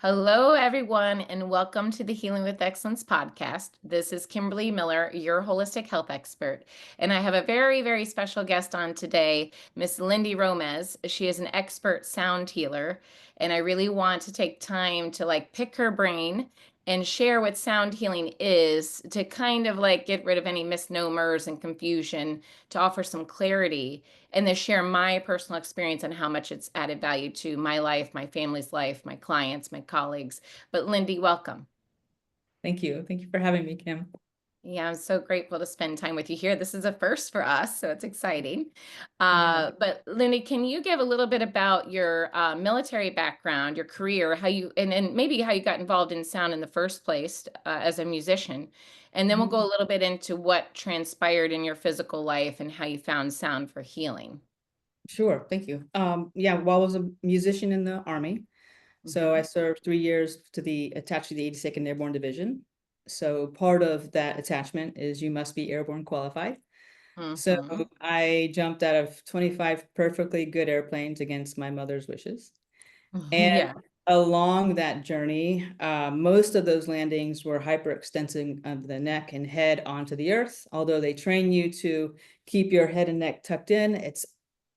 Hello, everyone, and welcome to the Healing with Excellence podcast. This is Kimberly Miller, your holistic health expert, and I have a very, very special guest on today, Miss Lindy Romez. She is an expert sound healer, and I really want to take time to pick her brain and share what sound healing is to kind of get rid of any misnomers and confusion, to offer some clarity and then share my personal experience on how much it's added value to my life, my family's life, my clients, my colleagues. But Lindy, welcome. Thank you. Thank you for having me, Kim. Yeah, I'm so grateful to spend time with you here. This is a first for us, so it's exciting. Yeah, But Lindy, can you give a little bit about your military background, your career, how you, and maybe how you got involved in sound in the first place as a musician? And then we'll go a little bit into what transpired in your physical life and how you found sound for healing. sure. Thank you. Yeah, well, I was a musician in the Army. So I Mhm. served 3 years attached to the 82nd Airborne Division. So part of that attachment is you must be airborne qualified. So Mhm. I jumped out of 25 perfectly good airplanes against my mother's wishes. And Yeah. along that journey, most of those landings were hyperextending of the neck and head onto the earth. Although they train you to keep your head and neck tucked in, it's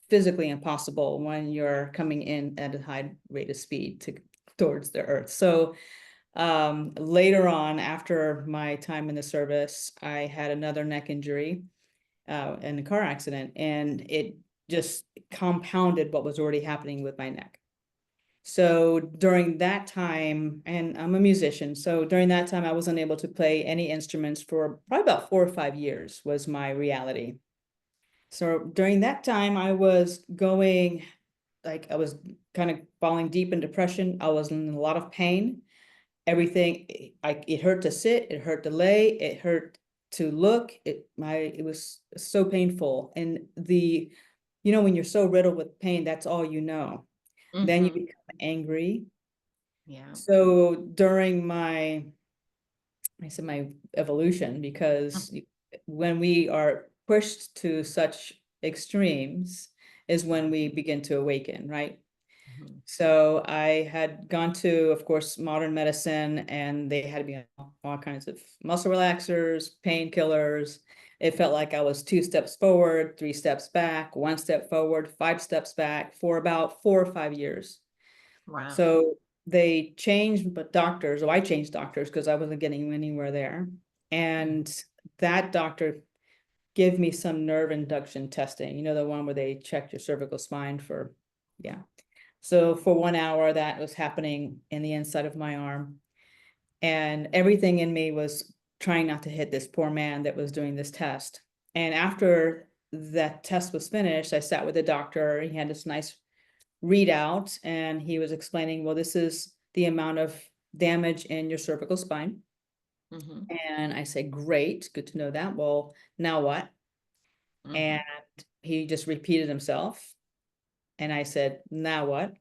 physically impossible when you're coming in at a high rate of speed towards the earth. So later on, after my time in the service, I had another neck injury in a car accident, and it just compounded what was already happening with my neck. So during that time, and I'm a musician, so during that time, I wasn't able to play any instruments for probably about 4 or 5 years was my reality. So during that time, I was going, I was kind of falling deep in depression. I was in a lot of pain. Everything, it hurt to sit, it hurt to lay, it hurt to look. It was so painful. And when you're so riddled with pain, that's all you know. Then you Mhm. become angry. Yeah. So during I said my evolution, because when we are pushed to such extremes is when we begin to awaken, right? Mhm. So I had gone to, of course, modern medicine, and they had me on all kinds of muscle relaxers, painkillers. It felt like I was 2 steps forward, 3 steps back, 1 step forward, 5 steps back for about 4 or 5 years. Wow. So they changed, but doctors, I changed doctors because I wasn't getting anywhere there. Mhm. And that doctor gave me some nerve induction testing, the one where they checked your cervical spine for, yeah. So for 1 hour, that was happening in the inside of my arm. And everything in me was trying not to hit this poor man that was doing this test. And after that test was finished, I sat with the doctor. He had this nice readout, and he was explaining, well, this is the amount of damage in your cervical spine. Mhm. And I said, great, good to know that. Well, now what? And Mhm. he just repeated himself. And I said, now what?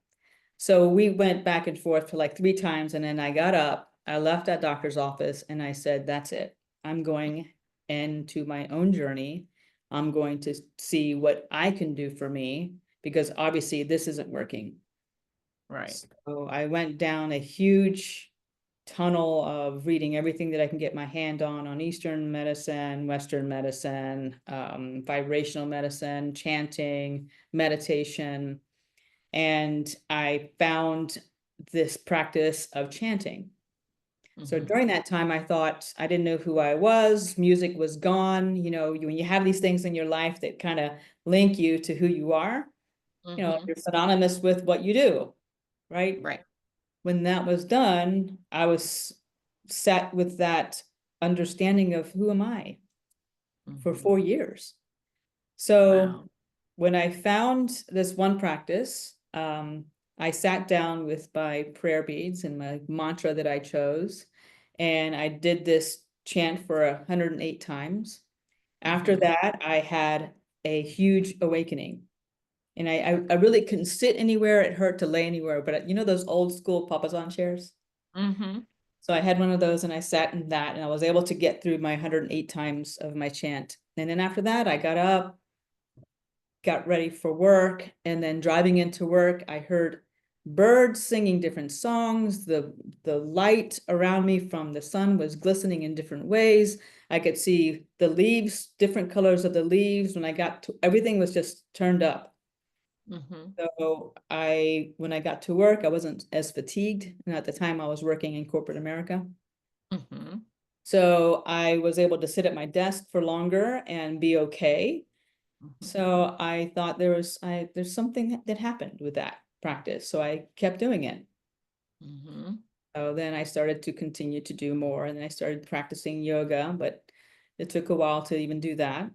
So we went back and forth for like 3 times. And then I got up, I left that doctor's office, and I said, that's it. I'm going into my own journey. I'm going to see what I can do for me, because obviously this isn't working. Right. So I went down a huge tunnel of reading everything that I can get my hand on Eastern medicine, Western medicine, vibrational medicine, chanting, meditation. And I found this practice of chanting. So Mhm. during that time, I thought I didn't know who I was. Music was gone. When you have these things in your life that kind of link you to who you are, Mhm. you're synonymous with what you do, right? Right. When that was done, I was sat with that understanding of who am I for Mhm. 4 years. So Wow. when I found this one practice, I sat down with my prayer beads and my mantra that I chose, and I did this chant for 108 times. After Mhm. that, I had a huge awakening. And I really couldn't sit anywhere. It hurt to lay anywhere. But those old school papasan chairs? Mhm. So I had one of those, and I sat in that, and I was able to get through my 108 times of my chant. And then after that, I got up, got ready for work, and then driving into work, I heard birds singing different songs. The light around me from the sun was glistening in different ways. I could see the leaves, different colors of the leaves. When I got to, everything was just turned up. Mhm. So when I got to work, I wasn't as fatigued. And at the time I was working in corporate America. Mhm. So I was able to sit at my desk for longer and be okay. Mhm. So I thought there's something that happened with that practice. So I kept doing it. Mhm. So then I started to continue to do more, and then I started practicing yoga, but it took a while to even do that.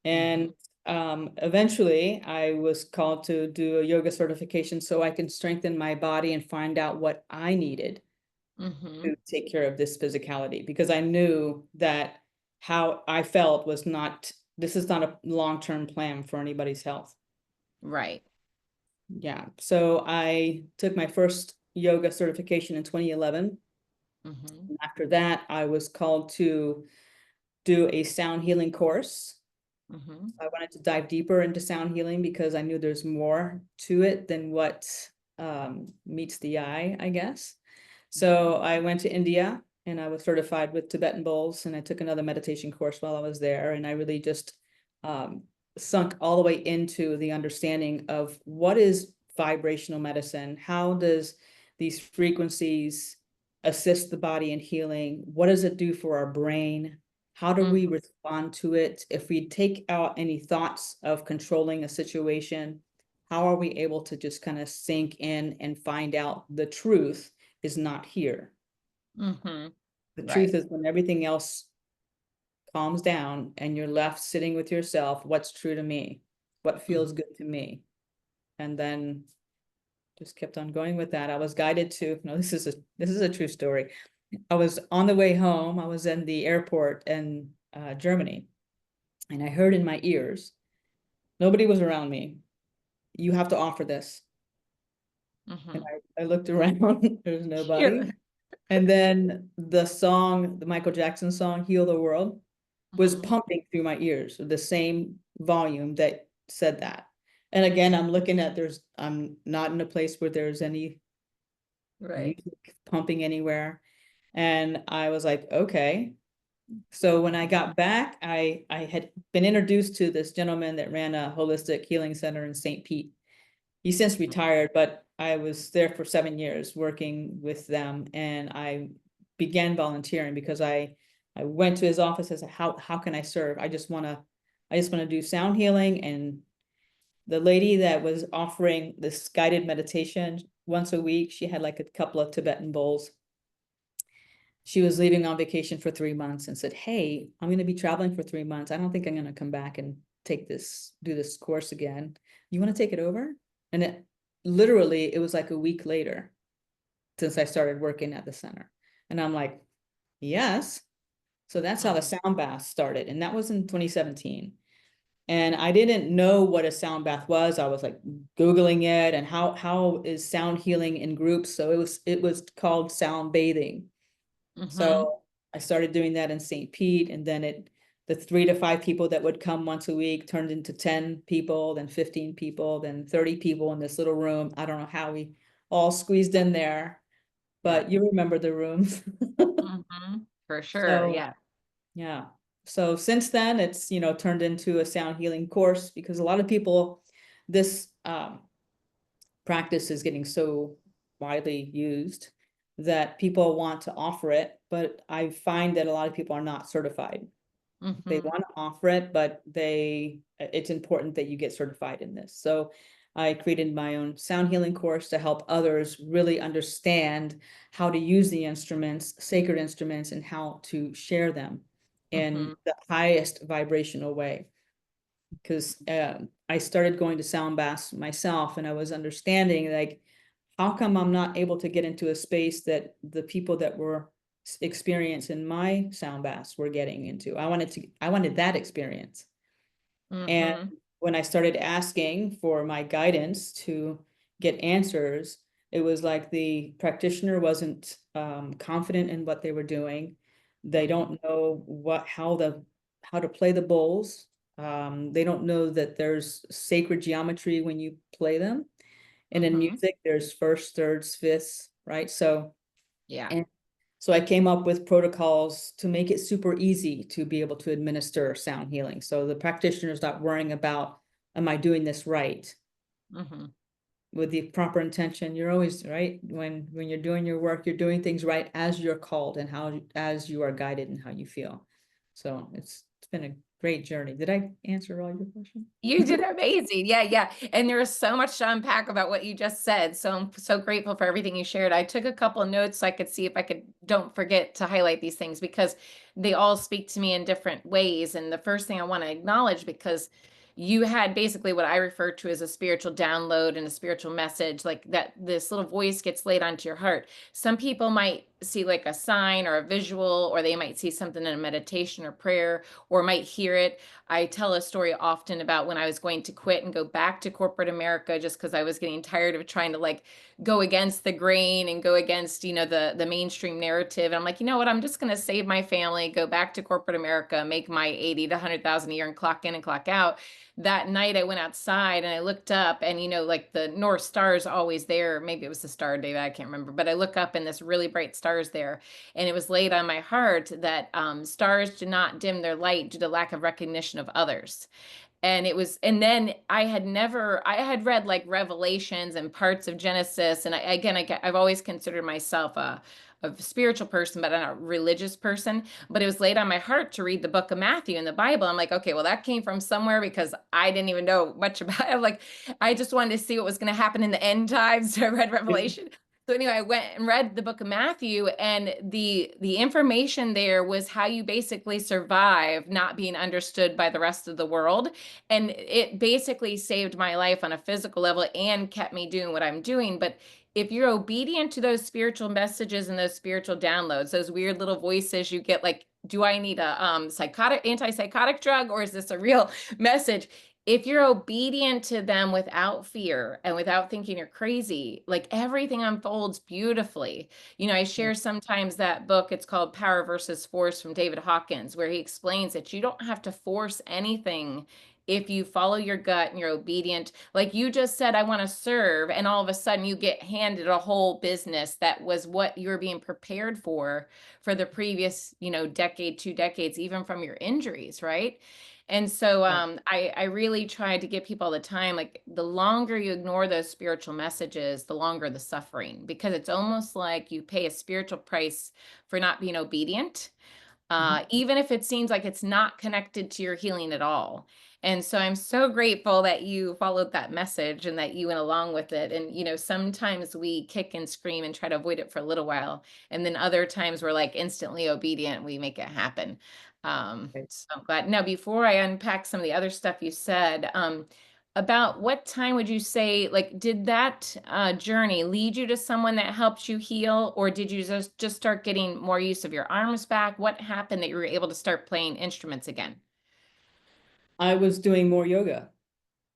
And Mhm. eventually I was called to do a yoga certification so I can strengthen my body and find out what I needed to Mhm. take care of this physicality, because I knew that how I felt was not, this is not a long-term plan for anybody's health. Right. Yeah. So I took my first yoga certification in 2011. Mhm. And after that, I was called to do a sound healing course. Mhm. I wanted to dive deeper into sound healing because I knew there's more to it than what meets the eye, I guess. So I went to India and I was certified with Tibetan bowls, and I took another meditation course while I was there. And I really just um, sunk all the way into the understanding of what is vibrational medicine? How does these frequencies assist the body in healing? What does it do for our brain? How do we Mhm. respond to it? If we take out any thoughts of controlling a situation, how are we able to just kind of sink in and find out the truth is not here? Mhm. The truth Right. is when everything else calms down and you're left sitting with yourself, what's true to me? What feels Mhm. good to me? And then just kept on going with that. I was guided to, no, this is a true story. I was on the way home. I was in the airport in Germany, and I heard in my ears, nobody was around me. You have to offer this. And Mhm. I looked around, there's nobody. You're And then the song, the Michael Jackson song, Heal the World, was Mhm. pumping through my ears with the same volume that said that. And again, I'm looking at I'm not in a place where there's any Right. music pumping anywhere. And I was like, okay. So when I Mhm. got back, I had been introduced to this gentleman that ran a holistic healing center in St. Pete. He's since retired, but I was there for 7 years working with them, and I began volunteering because I went to his office and said, how can I serve? I just want to do sound healing. And the lady that was offering this guided meditation once a week, she had like a couple of Tibetan bowls. She was leaving on vacation for 3 months and said, hey, I'm going to be traveling for 3 months. I don't think I'm going to come back and do this course again. You want to take it over? And it was like a week later since I started working at the center. And I'm like, yes. So that's how the Mhm. sound bath started. And that was in 2017. And I didn't know what a sound bath was. I was like Googling it and how is sound healing in groups. So it was called sound bathing. Mhm. So I started doing that in St. Pete, and then the 3 to 5 people that would come once a week turned into 10 people, then 15 people, then 30 people in this little room. I don't know how we all squeezed in there, Yeah. but you remember the rooms. Mhm. For sure. So Yeah. yeah. So since then it's, turned into a sound healing course because a lot of people, this practice is getting so widely used that people want to offer it, but I find that a lot of people are not certified. They Mhm. want to offer it, but it's important that you get certified in this. So I created my own sound healing course to help others really understand how to use the instruments, sacred instruments, and how to share them in Mhm. the highest vibrational way. Because I started going to sound baths myself, and I was understanding like, how come I'm not able to get into a space that the people that were experiencing my sound baths were getting into? I wanted that experience. And Mhm. when I started asking for my guidance to get answers, it was like the practitioner wasn't confident in what they were doing. They Mhm. don't know how to play the bowls. They don't know that there's sacred geometry when you play them. And in Mm-hmm. music, there's first, thirds, fifths, right? So, Yeah. and so I came up with protocols to make it super easy to be able to administer sound healing. So the practitioner is not worrying about, am I doing this right? Mm-hmm. With the proper intention, you're always right. When you're doing your work, you're doing things right as you're called and how as you are guided and how you feel. So it's been a great journey. Did I answer all your questions? You did amazing. Yeah, yeah. And there is so much to unpack about what you just said. So I'm so grateful for everything you shared. I took a couple of notes so I could see if I could don't forget to highlight these things because they all speak to me in different ways. And the first thing I want to acknowledge, because you had basically what I refer to as a spiritual download and a spiritual message, like that this little voice gets laid onto your heart. Some people might see like a sign or a visual, or they might see something in a meditation or prayer, or might hear it. I tell a story often about when I was going to quit and go back to corporate America just because I was getting tired of trying to like go against the grain and go against, the mainstream narrative. And I'm like, you know what? I'm just going to save my family, go back to corporate America, make my 80 to 100,000 a year and clock in and clock out. That night I went outside and I looked up and like the North Star is always there. Maybe it was the star, David, I can't remember, but I look up and this really bright stars there. And it was laid on my heart that stars do not dim their light due to lack of recognition of others. And then I had read like Revelations and parts of Genesis. And I've always considered myself a spiritual person, but I'm not a religious person. But it was laid on my heart to read the book of Matthew in the Bible. I'm like, okay, well, that came from somewhere because I didn't even know much about it. Like, I just wanted to see what was going to happen in the end times. So I read Revelation. So anyway, I went and read the book of Matthew, and the information there was how you basically survive not being understood by the rest of the world. And it basically saved my life on a physical level and kept me doing what I'm doing. But if you're obedient to those spiritual messages and those spiritual downloads, those weird little voices you get, like, do I need a antipsychotic drug, or is this a real message? If you're obedient to them without fear and without thinking you're crazy, like everything unfolds beautifully. I share sometimes that book, it's called Power versus Force from David Hawkins, where he explains that you don't have to force anything if you follow your gut and you're obedient. Like you just said, I want to serve, and all of a sudden you get handed a whole business that was what you're being prepared for the previous, decade, 2 decades, even from your injuries, right? And so Yeah. I really try to give people all the time, like the longer you ignore those spiritual messages, the longer the suffering, because it's almost like you pay a spiritual price for not being obedient, Mhm. even if it seems like it's not connected to your healing at all. And so I'm so grateful that you followed that message and that you went along with it. And, sometimes we kick and scream and try to avoid it for a little while. And then other times we're like instantly obedient, we make it happen. Right. So I'm glad. Now, before I unpack some of the other stuff you said, about what time would you say, like, did that journey lead you to someone that helped you heal, or did you just start getting more use of your arms back? What happened that you were able to start playing instruments again? I was doing more yoga.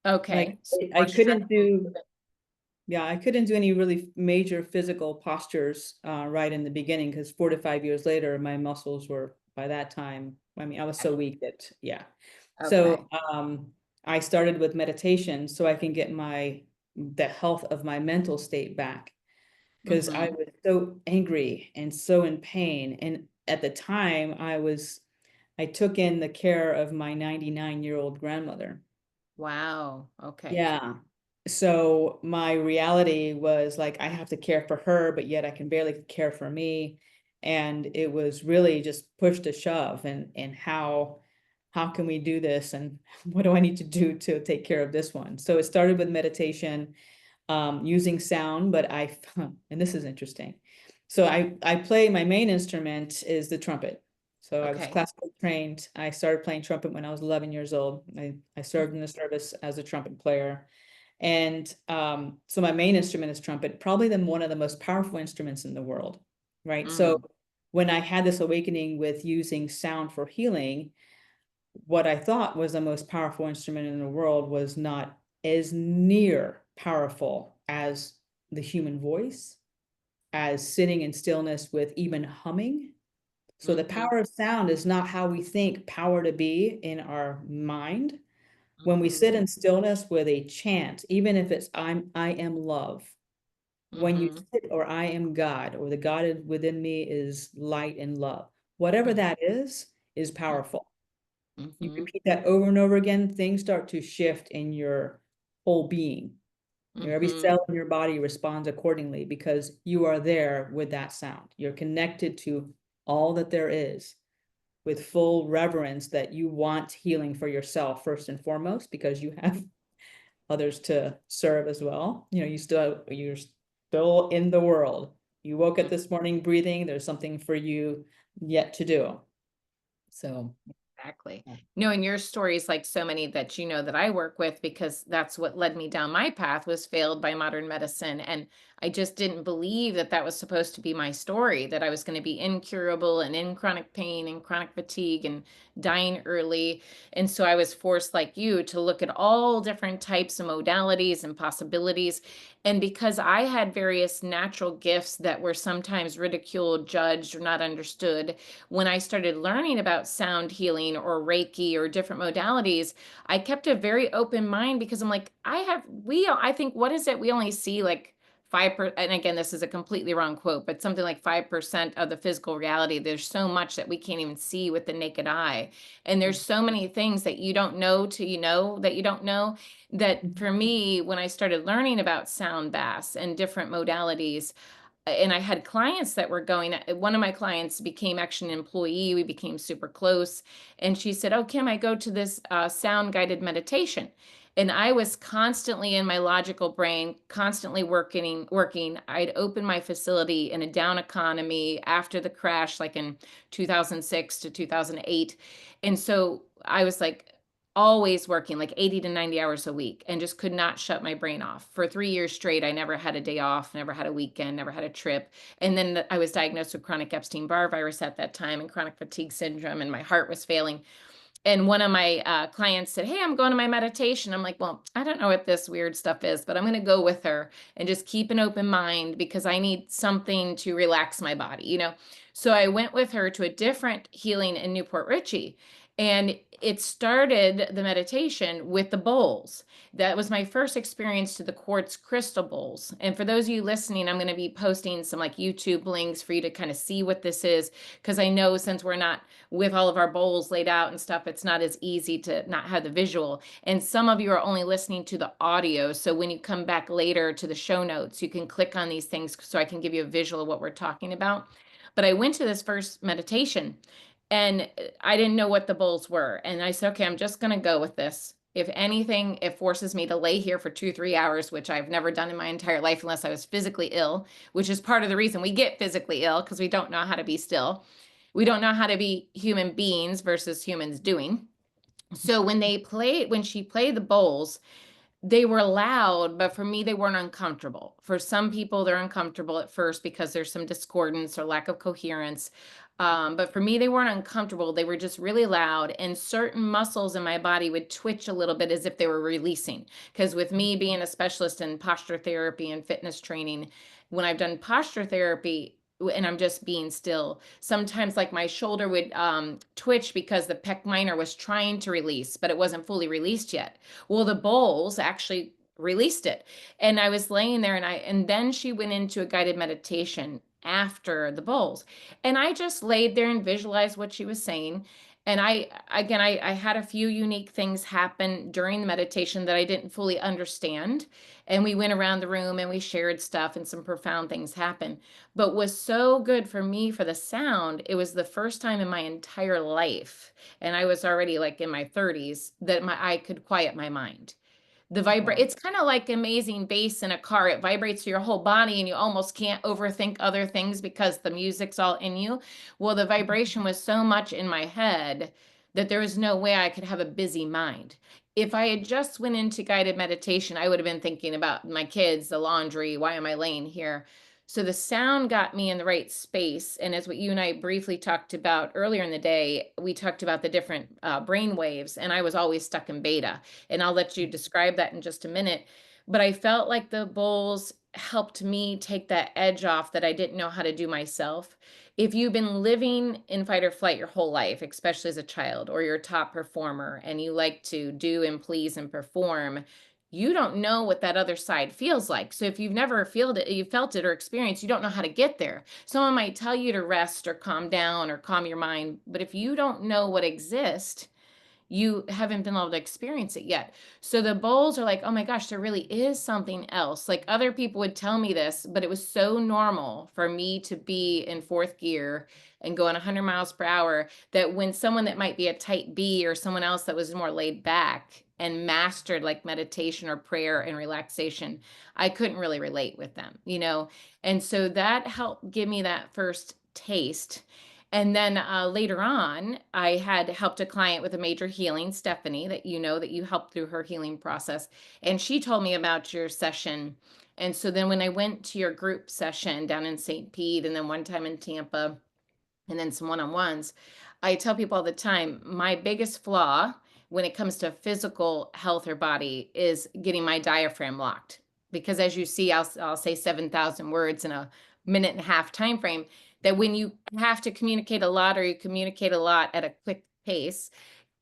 Like Okay, so I more strength. couldn't do, yeah, I couldn't do any really major physical postures right in the beginning because 4 to 5 years later, my muscles were by that time. I mean, I was so weak that, yeah. Okay. So I started with meditation so I can get the health of my mental state back because I Mm-hmm. was so angry and so in pain. And at the time, I took in the care of my 99-year-old grandmother. Wow. Okay. Yeah. So my reality was like, I have to care for her, but yet I can barely care for me. And it was really just push to shove and how can we do this? And what do I need to do to take care of this one? So it started with meditation, using sound, but and this is interesting. So I play, my main instrument is the trumpet. So I was Okay. classically trained. I started playing trumpet when I was 11 years old. I served in the service as a trumpet player. And so my main instrument is trumpet, probably one of the most powerful instruments in the world, right? So Mm, when I had this awakening with using sound for healing, what I thought was the most powerful instrument in the world was not as near powerful as the human voice, as sitting in stillness with even humming. So the mm-hmm. power of sound is not how we think power to be in our mind, When we sit Mhm. in stillness with a chant, even if it's I am love, when you Mhm. sit, or I am God, or the within me is light and love, whatever Mhm. that is powerful. You Mhm. repeat that over and over again, things start to shift in your whole being. Every Mhm. cell in your body responds accordingly because you are there with that sound. You're connected to all that there is with full reverence that you want healing for yourself first and foremost, because you have others to serve as well. You're still in the world. You woke up Mhm. this morning breathing, there's something for you yet to do. So, Exactly. No, and your story is like so many that that I work with, because that's what led me down my path, was failed by modern medicine. And I just didn't believe that that was supposed to be my story, that I was going to be incurable and in chronic pain and chronic fatigue and dying early. And so I was forced, like you, to look at all different types of modalities and possibilities. And because I had various natural gifts that were sometimes ridiculed, judged, or not understood, when I started learning about sound healing or Reiki or different modalities, I kept a very open mind, because I'm like, I think, what is it? We only see like 5%. And again, this is a completely wrong quote, but something like 5% of the physical reality. There's so much that we can't even see with the naked eye. And there's so many things that you don't know till you know that you don't know. That for me, when I started learning about sound baths and different modalities, and I had clients that were going. One of my clients became actually an employee. We became super close. And she said, "Oh, Kim, I go to this sound guided meditation." And I was constantly in my logical brain, constantly working. I'd opened my facility in a down economy after the crash, like in 2006 to 2008. And so I was like, always working like 80 to 90 hours a week, and just could not shut my brain off. For 3 years straight, I never had a day off, never had a weekend, never had a trip. And then I was diagnosed with chronic Epstein-Barr virus at that time, and chronic fatigue syndrome, and my heart was failing. And one of my clients said, "Hey, I'm going to my meditation." I'm like, "Well, I don't know what this weird stuff is, but I'm going to go with her and just keep an open mind, because I need something to relax my body." So I went with her to a different healing in Newport Richey. And it started the meditation with the bowls. That was my first experience to the quartz crystal bowls. And for those of you listening, I'm going to be posting some like YouTube links for you to kind of see what this is, because I know, since we're not with all of our bowls laid out and stuff, it's not as easy to not have the visual. And some of you are only listening to the audio. So when you come back later to the show notes, you can click on these things so I can give you a visual of what we're talking about. But I went to this first meditation, and I didn't know what the bowls were. And I said, "Okay, I'm just going to go with this. If anything, it forces me to lay here for 2, 3 hours, which I've never done in my entire life unless I was physically ill," which is part of the reason we get physically ill, because we don't know how to be still. We don't know how to be human beings versus humans doing. So when she played the bowls, they were loud, but for me, they weren't uncomfortable. For some people, they're uncomfortable at first because there's some discordance or lack of coherence. But for me, they weren't uncomfortable. They were just really loud, and certain muscles in my body would twitch a little bit as if they were releasing. Because with me being a specialist in posture therapy and fitness training, when I've done posture therapy, and I'm just being still, sometimes like my shoulder would twitch because the pec minor was trying to release, but it wasn't fully released yet. Well, the bowls actually released it. And I was laying there, and then she went into a guided meditation after the bowls. And I just laid there and visualized what she was saying. And I had a few unique things happen during the meditation that I didn't fully understand. And we went around the room and we shared stuff, and some profound things happened. But was so good for me for the sound. It was the first time in my entire life, and I was already like in my 30s, that I could quiet my mind. Wow. It's kind of like amazing bass in a car. It vibrates your whole body, and you almost can't overthink other things because the music's all in you. Well, the vibration was so much in my head that there was no way I could have a busy mind. If I had just went into guided meditation, I would have been thinking about my kids, the laundry, why am I laying here? So the sound got me in the right space. And as what you and I briefly talked about earlier in the day, we talked about the different brain waves, and I was always stuck in beta. And I'll let you describe that in just a minute. but I felt like the bowls helped me take that edge off that I didn't know how to do myself. If you've been living in fight or flight your whole life, especially as a child, or you're a top performer and you like to do and please and perform, you don't know what that other side feels like. So if you've never felt it, you felt it or experienced, you don't know how to get there. Someone might tell you to rest or calm down or calm your mind, but if you don't know what exists, you haven't been able to experience it yet. So the bowls are like, oh my gosh, there really is something else. Like other people would tell me this, but it was so normal for me to be in fourth gear and going 100 miles per hour that when someone that might be a type B or someone else that was more laid back and mastered like meditation or prayer and relaxation, I couldn't really relate with them, you know? And so that helped give me that first taste. And then later on, I had helped a client with a major healing, Stephanie, that you know that you helped through her healing process. And she told me about your session. And so then when I went to your group session down in St. Pete and then one time in Tampa and then some one-on-ones, I tell people all the time, my biggest flaw when it comes to physical health or body is getting my diaphragm locked. Because as you see, I'll say 7,000 words in a minute and a half time frame, that when you have to communicate a lot or you communicate a lot at a quick pace,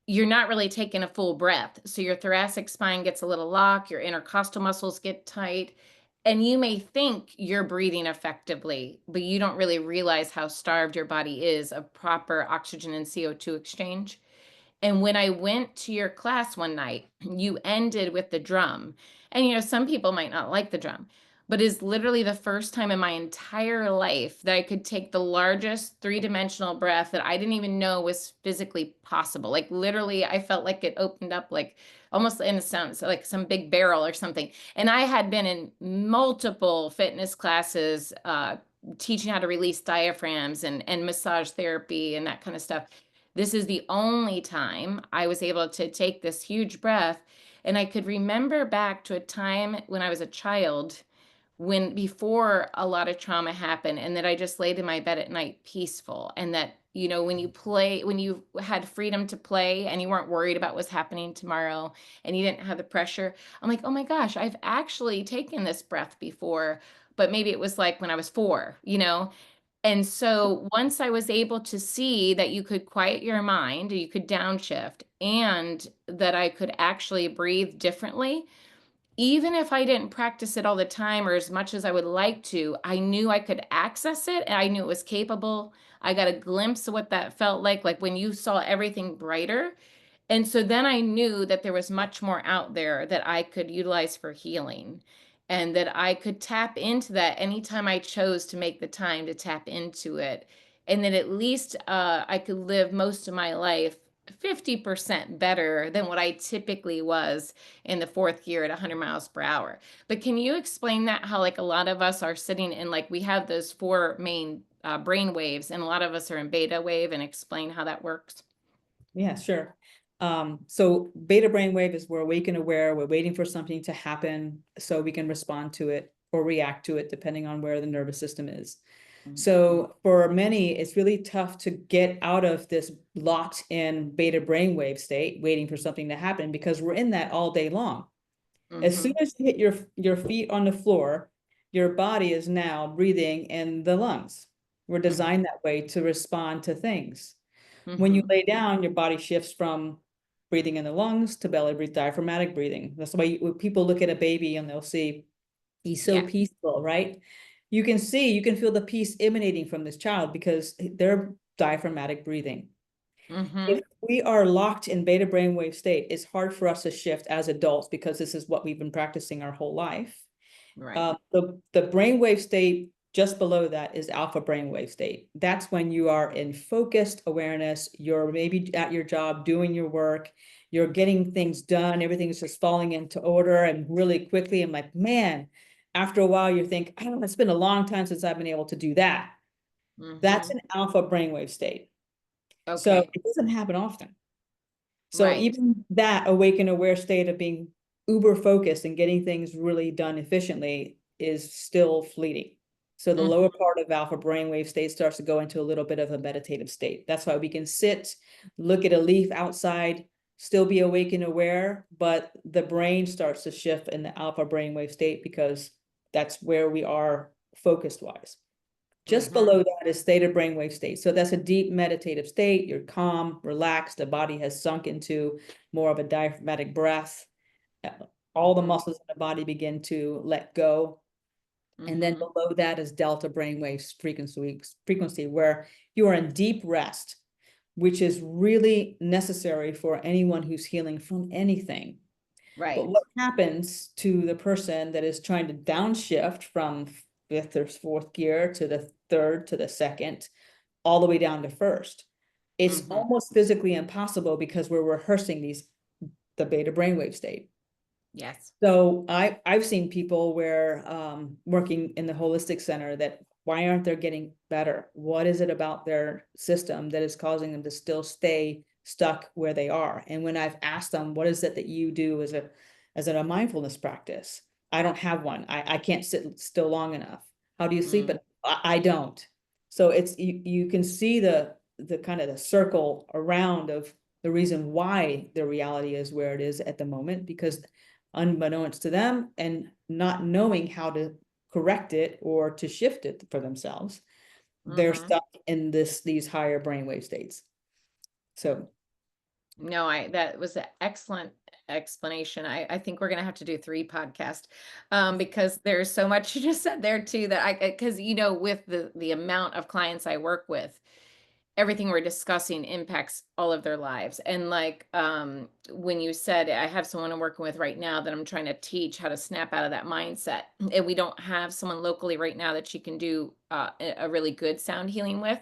you're not really taking a full breath. So your thoracic spine gets a little locked, your intercostal muscles get tight, and you may think you're breathing effectively, but you don't really realize how starved your body is of proper oxygen and CO2 exchange. And when I went to your class one night, you ended with the drum. And you know, some people might not like the drum, but it's literally the first time in my entire life that I could take the largest three-dimensional breath that I didn't even know was physically possible. Like literally, I felt like it opened up like almost in a sense like some big barrel or something. And I had been in multiple fitness classes, teaching how to release diaphragms and massage therapy and that kind of stuff. This is the only time I was able to take this huge breath. And I could remember back to a time when I was a child, when before a lot of trauma happened, and that I just laid in my bed at night peaceful. And that, you know, when you play, when you had freedom to play and you weren't worried about what's happening tomorrow and you didn't have the pressure, I'm like, oh my gosh, I've actually taken this breath before, but maybe it was like when I was 4, you know? And so once I was able to see that you could quiet your mind, you could downshift, and that I could actually breathe differently, even if I didn't practice it all the time or as much as I would like to, I knew I could access it and I knew it was capable. I got a glimpse of what that felt like when you saw everything brighter. And so then I knew that there was much more out there that I could utilize for healing and that I could tap into that anytime I chose to make the time to tap into it. And that at least I could live most of my life 50% better than what I typically was in the fourth gear at 100 miles per hour. But can you explain that? How, like, a lot of us are sitting in, like, we have those four main brain waves, and a lot of us are in beta wave, and explain how that works? Yeah, sure. So beta brainwave is we're awake and aware, we're waiting for something to happen so we can respond to it or react to it, depending on where the nervous system is. So for many, it's really tough to get out of this locked in beta brainwave state, waiting for something to happen, because we're in that all day long. As soon Mm-hmm. as you hit your feet on the floor, your body is now breathing in the lungs. We're designed that way to respond to things. When you Mm-hmm. lay down, your body shifts from breathing in the lungs to belly breathe, diaphragmatic breathing. That's why when people look at a baby and they'll see he's so Yeah. peaceful, right? You can see, you can feel the peace emanating from this child because they're diaphragmatic breathing. If Mm-hmm. we are locked in beta brainwave state, it's hard for us to shift as adults because this is what we've been practicing our whole life. Right. The brainwave state just below that is alpha brainwave state. That's when you are in focused awareness. You're maybe at your job doing your work. You're getting things done. Everything is just falling into order and really quickly. I'm like, man, after a while, you think, I don't know, it's been a long time since I've been able to do that. That's Mm-hmm. an alpha brainwave state. So Okay. it doesn't happen often. So Right. even that awake and aware state of being uber focused and getting things really done efficiently is still fleeting. So the Mm-hmm. lower part of alpha brainwave state starts to go into a little bit of a meditative state. That's why we can sit, look at a leaf outside, still be awake and aware, but the brain starts to shift in the alpha brainwave state because that's where we are focused wise. Just below that is theta brainwave state. So that's a deep meditative state. You're calm, relaxed. The body has sunk into more of a diaphragmatic breath. All the muscles in the body begin to let go. And then below that is delta brainwave frequency, where you are in deep rest, which is really necessary for anyone who's healing from anything. But Right. what happens to the person that is trying to downshift from fifth or fourth gear to the third to the second, all the way down to first? It's almost physically impossible because we're rehearsing the beta brainwave state. Yes. So I've seen people where working in the holistic center that why aren't they getting better? What is it about their system that is causing them to still stay stuck where they are? And when I've asked them, what is it that you do as a mindfulness practice? I don't have one. I can't sit still long enough. How do you sleep? I don't. So it's you can see the kind of the circle around of the reason why the reality is where it is at the moment, because unbeknownst to them and not knowing how to correct it or to shift it for themselves, they're stuck in these higher brainwave states. So No, that was an excellent explanation. I think we're gonna have to do 3 podcasts, because there's so much you just said there too that because with the amount of clients I work with, everything we're discussing impacts all of their lives. And like when you said, I have someone I'm working with right now that I'm trying to teach how to snap out of that mindset, and we don't have someone locally right now that she can do a really good sound healing with.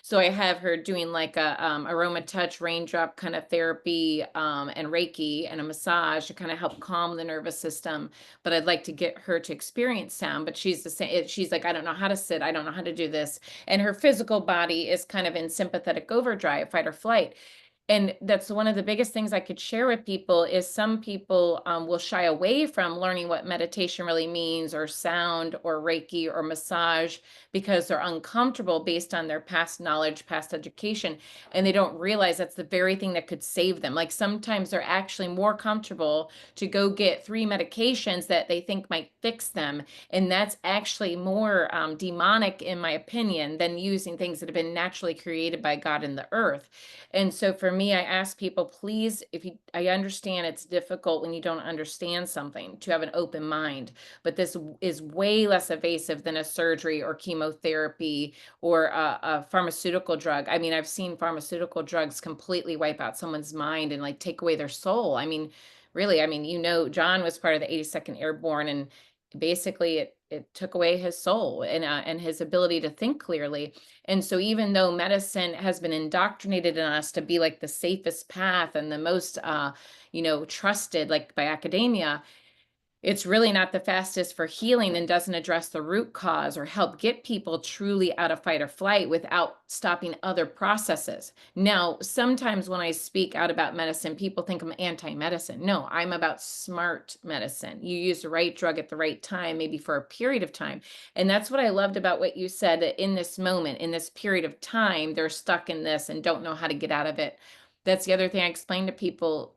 So I have her doing like a aroma touch raindrop kind of therapy, and Reiki and a massage to kind of help calm the nervous system. But I'd like to get her to experience sound. But she's the same. She's like, I don't know how to sit. I don't know how to do this. And her physical body is kind of in sympathetic overdrive, fight or flight. And that's one of the biggest things I could share with people is some people will shy away from learning what meditation really means, or sound, or Reiki, or massage, because they're uncomfortable based on their past knowledge, past education, and they don't realize that's the very thing that could save them. Like sometimes they're actually more comfortable to go get 3 medications that they think might fix them, and that's actually more demonic, in my opinion, than using things that have been naturally created by God in the earth. And so for me, I ask people, please, I understand it's difficult when you don't understand something to have an open mind, but this is way less evasive than a surgery or chemotherapy or a pharmaceutical drug. I mean, I've seen pharmaceutical drugs completely wipe out someone's mind and like take away their soul. I mean, really, I mean, John was part of the 82nd Airborne, and basically it took away his soul and his ability to think clearly. And so even though medicine has been indoctrinated in us to be like the safest path and the most trusted, like by academia, it's really not the fastest for healing and doesn't address the root cause or help get people truly out of fight or flight without stopping other processes. Now, sometimes when I speak out about medicine, people think I'm anti-medicine. No, I'm about smart medicine. You use the right drug at the right time, maybe for a period of time. And that's what I loved about what you said, that in this moment, in this period of time, they're stuck in this and don't know how to get out of it. That's the other thing I explain to people.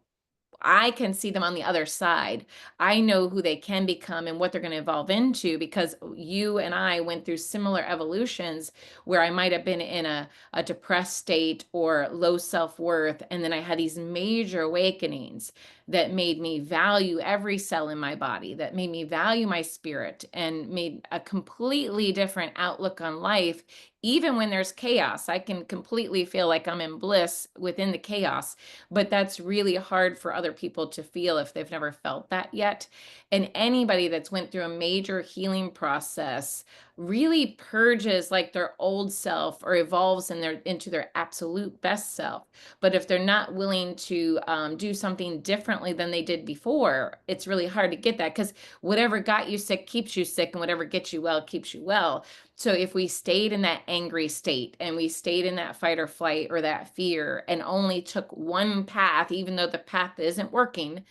I can see them on the other side. I know who they can become and what they're going to evolve into, because you and I went through similar evolutions where I might have been in a depressed state or low self-worth. And then I had these major awakenings that made me value every cell in my body, that made me value my spirit, and made a completely different outlook on life. Even when there's chaos, I can completely feel like I'm in bliss within the chaos, but that's really hard for other people to feel if they've never felt that yet. And anybody that's went through a major healing process really purges like their old self or evolves into their absolute best self. But if they're not willing to do something differently than they did before, it's really hard to get that, because whatever got you sick keeps you sick, and whatever gets you well keeps you well. So if we stayed in that angry state and we stayed in that fight or flight or that fear and only took one path, even though the path isn't working,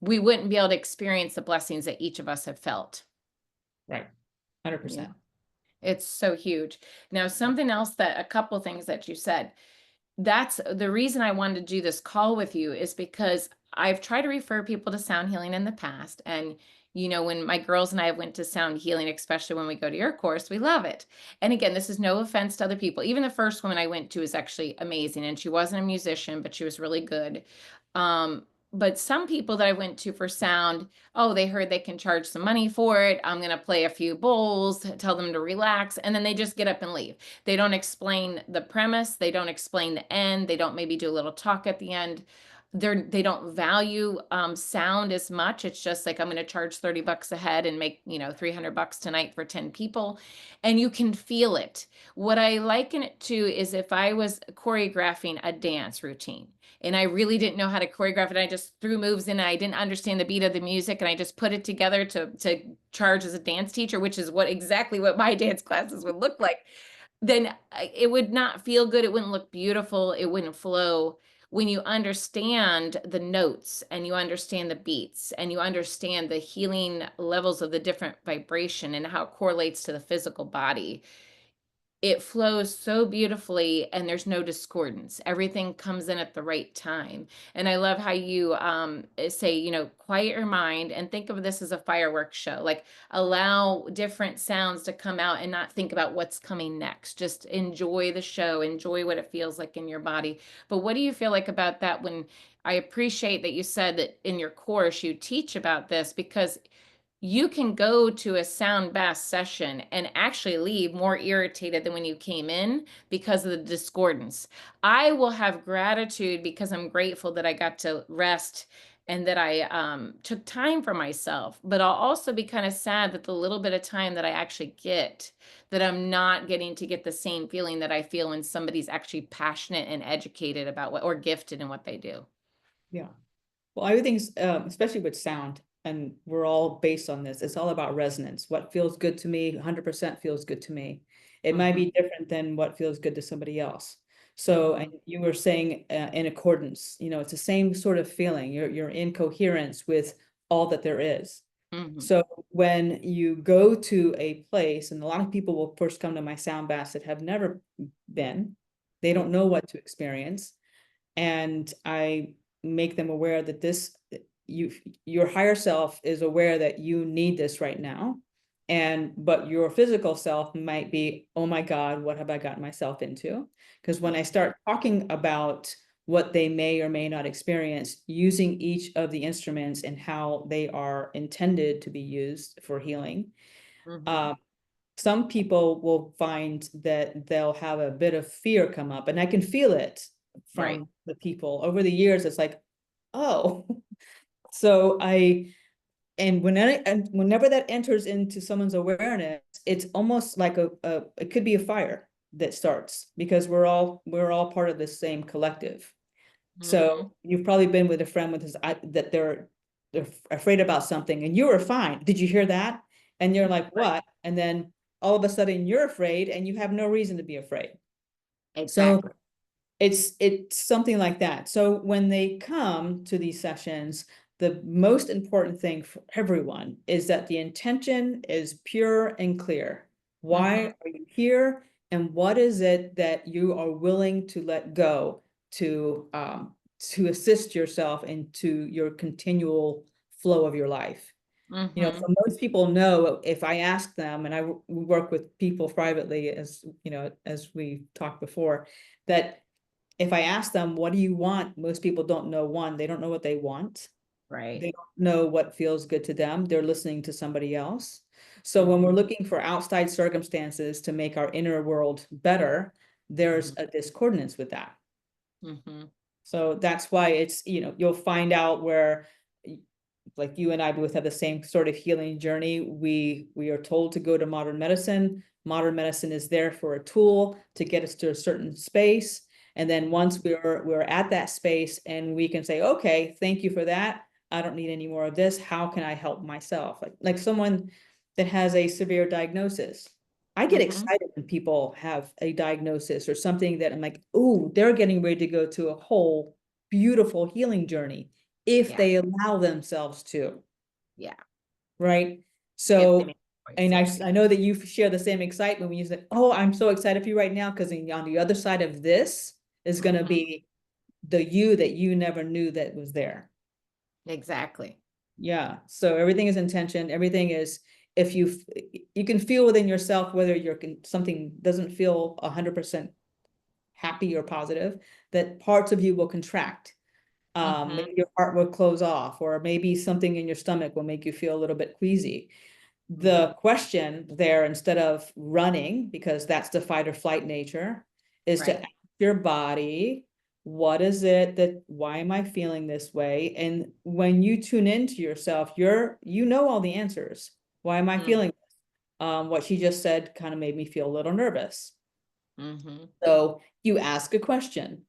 we wouldn't be able to experience the blessings that each of us have felt. right, Yeah, 100%. it's so huge. Now, a couple things that you said. that's the reason I wanted to do this call with you, is because I've tried to refer people to sound healing in the past. And, when my girls and I went to sound healing, especially when we go to your course, we love it. And again, this is no offense to other people. Even the first woman I went to is actually amazing. And she wasn't a musician, but she was really good. But some people that I went to for sound, oh, they heard they can charge some money for it. I'm going to play a few bowls, tell them to relax, and then they just get up and leave. They don't explain the premise. They don't explain the end. They don't maybe do a little talk at the end. They don't value sound as much. It's just like, I'm going to charge 30 bucks a head and make, 300 bucks tonight for 10 people. And you can feel it. What I liken it to is if I was choreographing a dance routine and I really didn't know how to choreograph it. I just threw moves in and I didn't understand the beat of the music, and I just put it together to charge as a dance teacher, which is exactly what my dance classes would look like. Then it would not feel good. It wouldn't look beautiful. It wouldn't flow. When you understand the notes and you understand the beats and you understand the healing levels of the different vibration and how it correlates to the physical body, it flows so beautifully and there's no discordance. Everything comes in at the right time. And I love how you say, quiet your mind and think of this as a fireworks show. Like, allow different sounds to come out and not think about what's coming next. Just enjoy the show, enjoy what it feels like in your body. But what do you feel like about that? When I appreciate that you said that in your course you teach about this, because you can go to a sound bath session and actually leave more irritated than when you came in because of the discordance. I will have gratitude because I'm grateful that I got to rest and that I took time for myself. But I'll also be kind of sad that the little bit of time that I actually get, that I'm not getting to get the same feeling that I feel when somebody's actually passionate and educated about what, or gifted in what they do. Yeah. Well, everything's, especially with sound, and we're all based on this. It's all about resonance. What feels good to me, 100% feels good to me. It might Mm-hmm, be different than what feels good to somebody else. So, mm-hmm, and you were saying in accordance, it's the same sort of feeling. You're in coherence with all that there is. mm-hmm, So when you go to a place, and a lot of people will first come to my sound baths that have never been, they don't know what to experience, and I make them aware that you your higher self is aware that you need this right now, but your physical self might be, oh my God, what have I gotten myself into? Because when I start talking about what they may or may not experience, using each of the instruments and how they are intended to be used for healing, mm-hmm. um, some people will find that they'll have a bit of fear come up, and I can feel it Right. from the people over the years. It's like, oh, so whenever that enters into someone's awareness, it's almost like it could be a fire that starts, because we're all part of the same collective. Mm-hmm. So you've probably been with a friend that they're afraid about something, and you were fine. Did you hear that? And you're like, Right. what? And then all of a sudden you're afraid, and you have no reason to be afraid. So Exactly. it's something like that. So when they come to these sessions, the most important thing for everyone is that the intention is pure and clear. Why Mm-hmm. are you here? And what is it that you are willing to let go to assist yourself into your continual flow of your life? Mm-hmm. So most people know, if I ask them, and we work with people privately, as we talked before, that if I ask them, what do you want? Most people don't know. One, they don't know what they want. Right. They don't know what feels good to them. They're listening to somebody else. So when we're Mm-hmm. looking for outside circumstances to make our inner world better, there's Mm-hmm. a discordance with that. Mm-hmm. So that's why you'll find out where, like you and I both have the same sort of healing journey. We are told to go to modern medicine. Modern medicine is there for a tool to get us to a certain space. And then once we're at that space, and we can say, okay, thank you for that. I don't need any more of this. How can I help myself? Like someone that has a severe diagnosis. I get Mm-hmm. excited when people have a diagnosis or something that I'm like, oh, they're getting ready to go to a whole beautiful healing journey if Yeah. they allow themselves to, Yeah. right? If they So, make a choice. and I, Yeah. I know that you share the same excitement when you say, oh, I'm so excited for you right now, because on the other side of this, is going to Mhm. be the you that you never knew that was there. Exactly. Yeah. So everything is intention. Everything is, if you can feel within yourself whether something doesn't feel 100% happy or positive, that parts of you will contract. Mhm. Maybe your heart will close off, or maybe something in your stomach will make you feel a little bit queasy. The Mhm. question there, instead of running, because that's the fight or flight nature, is to Right. ask your body, what is it that, why am I feeling this way? And when you tune into yourself, you know all the answers. Why am I Mm. feeling this? What she just said kind of made me feel a little nervous. Mhm. So you ask a question.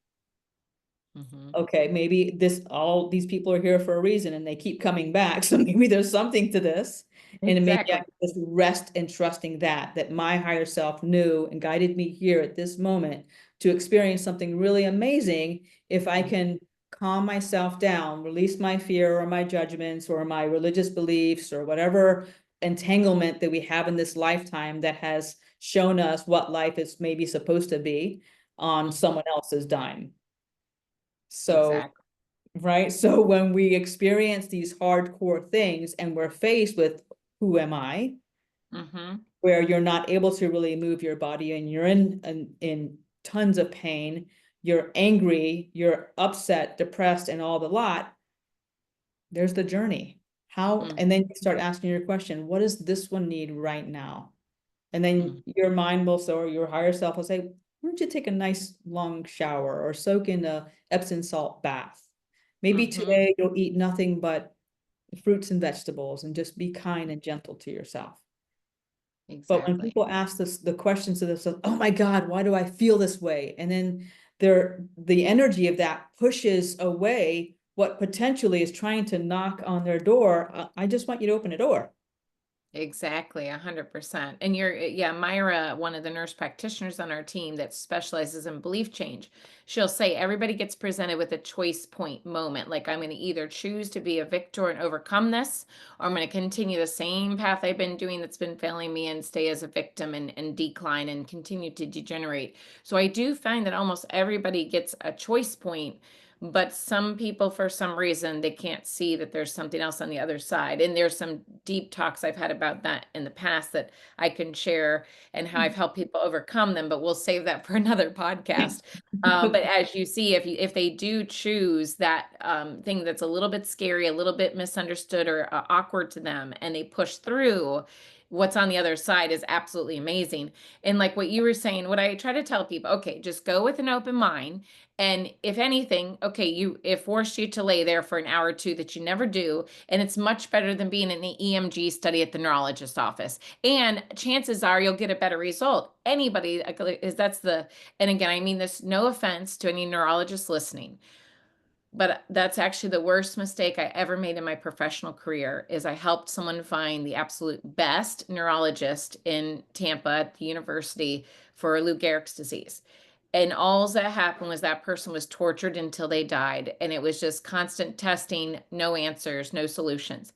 Mhm. Okay, maybe all these people are here for a reason and they keep coming back. So maybe there's something to this. And maybe I Exactly. can just rest in trusting that my higher self knew and guided me here at this moment to experience something really amazing if I Mhm. can calm myself down, release my fear or my judgments or my religious beliefs or whatever entanglement that we have in this lifetime that has shown us what life is maybe supposed to be on Mhm. someone else's dime. So Exactly. right? So when we experience these hardcore things and we're faced with who am I, Mhm. where you're not able to really move your body and you're in tons of pain, you're angry, you're upset, depressed, and all the lot, there's the journey. How, Mm. and then you start asking your question, what does this one need right now? And then Mm. your mind will, so, or your higher self will say, why don't you take a nice long shower or soak in a Epsom salt bath? Maybe Mhm. today you'll eat nothing but fruits and vegetables and just be kind and gentle to yourself. But when Exactly. people ask the questions to themselves, oh my God, why do I feel this way? And then the energy of that pushes away what potentially is trying to knock on their door. I just want you to open a door. Exactly, 100%. And yeah, Myra, one of the nurse practitioners on our team that specializes in belief change, she'll say everybody gets presented with a choice point moment. Like, I'm going to either choose to be a victor and overcome this, or I'm going to continue the same path I've been doing that's been failing me and stay as a victim and decline and continue to degenerate. So I do find that almost everybody gets a choice point, but some people, for some reason, they can't see that there's something else on the other side. And there's some deep talks I've had about that in the past that I can share, and how I've helped people overcome them, but we'll save that for another podcast. But as you see, if they do choose that thing that's a little bit scary, a little bit misunderstood or awkward to them, and they push through, what's on the other side is absolutely amazing. And like what you were saying, what I try to tell people, okay, just go with an open mind. And if anything, okay, it forced you to lay there for an hour or two that you never do. And it's much better than being in the EMG study at the neurologist's office. And chances are you'll get a better result. Anybody is that's the, and again, I mean this, no offense to any neurologists listening, but that's actually the worst mistake I ever made in my professional career. Is I helped someone find the absolute best neurologist in Tampa at the university for Lou Gehrig's disease. And all that happened was that person was tortured until they died. And it was just constant testing, no answers, no solutions.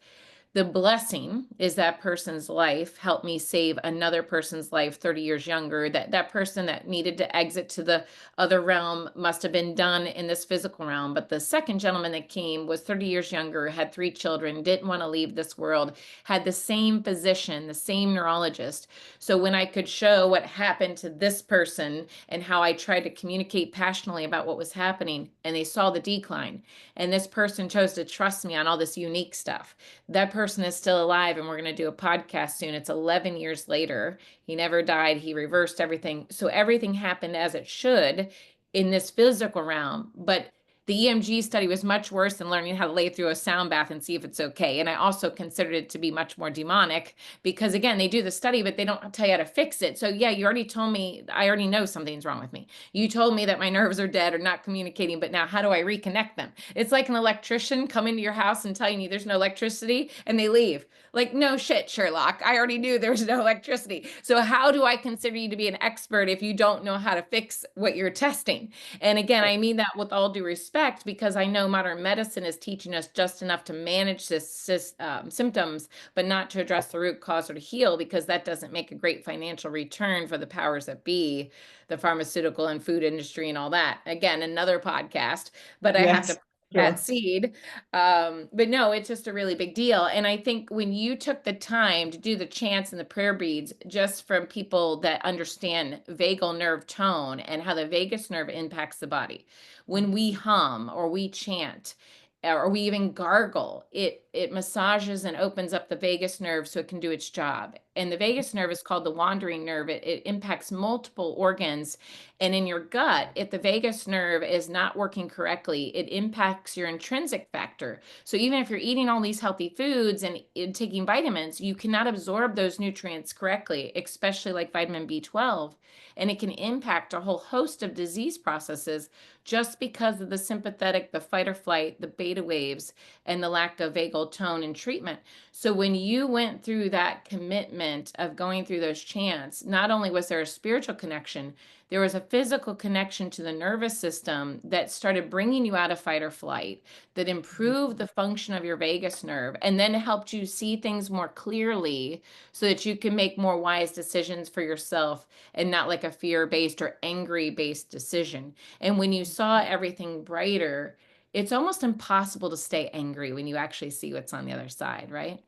The blessing is that person's life helped me save another person's life 30 years younger. That person that needed to exit to the other realm must have been done in this physical realm. But the second gentleman that came was 30 years younger, had 3 children, didn't want to leave this world, had the same physician, the same neurologist. So when I could show what happened to this person and how I tried to communicate passionately about what was happening, and they saw the decline, and this person chose to trust me on all this unique stuff, that person is still alive, and we're going to do a podcast soon. It's 11 years later. He never died. He reversed everything. So everything happened as it should in this physical realm. But the EMG study was much worse than learning how to lay through a sound bath and see if it's okay. And I also considered it to be much more demonic because, again, they do the study, but they don't tell you how to fix it. So, yeah, you already told me, I already know something's wrong with me. You told me that my nerves are dead or not communicating, but now how do I reconnect them? It's like an electrician coming to your house and telling you there's no electricity and they leave. Like, no shit, Sherlock. I already knew there was no electricity. So, how do I consider you to be an expert if you don't know how to fix what you're testing? And again, I mean that with all due respect. expect, because I know modern medicine is teaching us just enough to manage symptoms, but not to address the root cause or to heal, because that doesn't make a great financial return for the powers that be, the pharmaceutical and food industry and all that. Again, another podcast, but I have to Yes, plant that sure. seed. But no, it's just a really big deal. And I think when you took the time to do the chants and the prayer beads, just from people that understand vagal nerve tone and how the vagus nerve impacts the body, when we hum or we chant, or we even gargle, it massages and opens up the vagus nerve so it can do its job. And the vagus nerve is called the wandering nerve. It impacts multiple organs. And in your gut, if the vagus nerve is not working correctly, it impacts your intrinsic factor. So even if you're eating all these healthy foods and taking vitamins, you cannot absorb those nutrients correctly, especially like vitamin B12. And it can impact a whole host of disease processes just because of the sympathetic, the fight or flight, the beta waves, and the lack of vagal tone and treatment. So when you went through that commitment of going through those chants, not only was there a spiritual connection, there was a physical connection to the nervous system that started bringing you out of fight or flight, that improved the function of your vagus nerve, and then helped you see things more clearly so that you can make more wise decisions for yourself and not like a fear-based or angry-based decision. And when you saw everything brighter, it's almost impossible to stay angry when you actually see what's on the other side, right?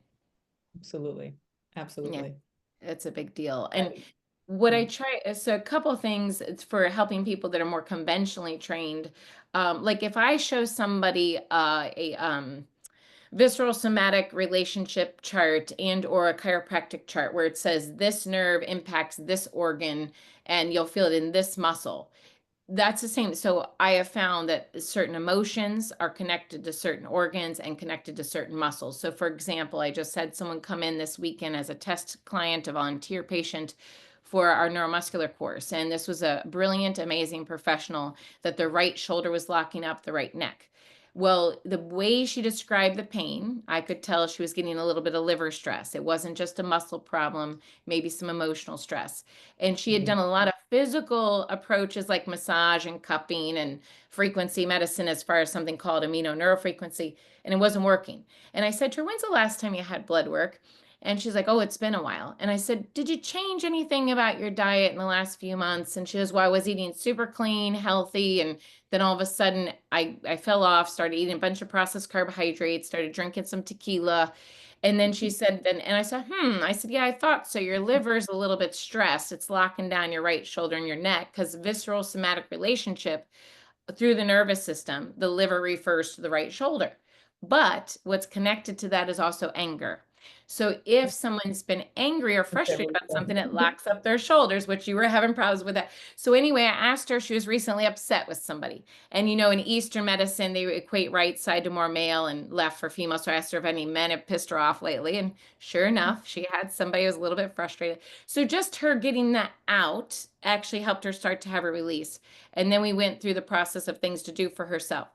Absolutely. Yeah, Absolutely. it's a big deal. And I- what I yeah. try, so a couple of things, it's for helping people that are more conventionally trained. Like if I show somebody a visceral somatic relationship chart and or a chiropractic chart where it says this nerve impacts this organ and you'll feel it in this muscle, that's the same. So I have found that certain emotions are connected to certain organs and connected to certain muscles. So for example, I just had someone come in this weekend as a test client, a volunteer patient for our neuromuscular course. And this was a brilliant, amazing professional that the right shoulder was locking up, the right neck. Well, the way she described the pain, I could tell she was getting a little bit of liver stress. It wasn't just a muscle problem, maybe some emotional stress. And she had Mhm. done a lot of physical approaches like massage and cupping and frequency medicine as far as something called amino neurofrequency, and it wasn't working. And I said to her, "When's the last time you had blood work?" And she's like, "Oh, it's been a while." And I said, "Did you change anything about your diet in the last few months?" And she goes, "Well, I was eating super clean, healthy, and then all of a sudden I fell off, started eating a bunch of processed carbohydrates, started drinking some tequila." And then she said, and I said, I said, "Yeah, I thought so. Your liver's a little bit stressed. It's locking down your right shoulder and your neck because visceral somatic relationship through the nervous system, the liver refers to the right shoulder. But what's connected to that is also anger. So if someone's been angry or Okay, frustrated about something, it well, locks up their shoulders, which you were having problems with that. So anyway, I asked her, she was recently upset with somebody. And in Eastern medicine, they equate right side to more male and left for female. So I asked her if any men have pissed her off lately. And sure enough, she had somebody who was a little bit frustrated. So just her getting that out actually helped her start to have a release. And then we went through the process of things to do for herself.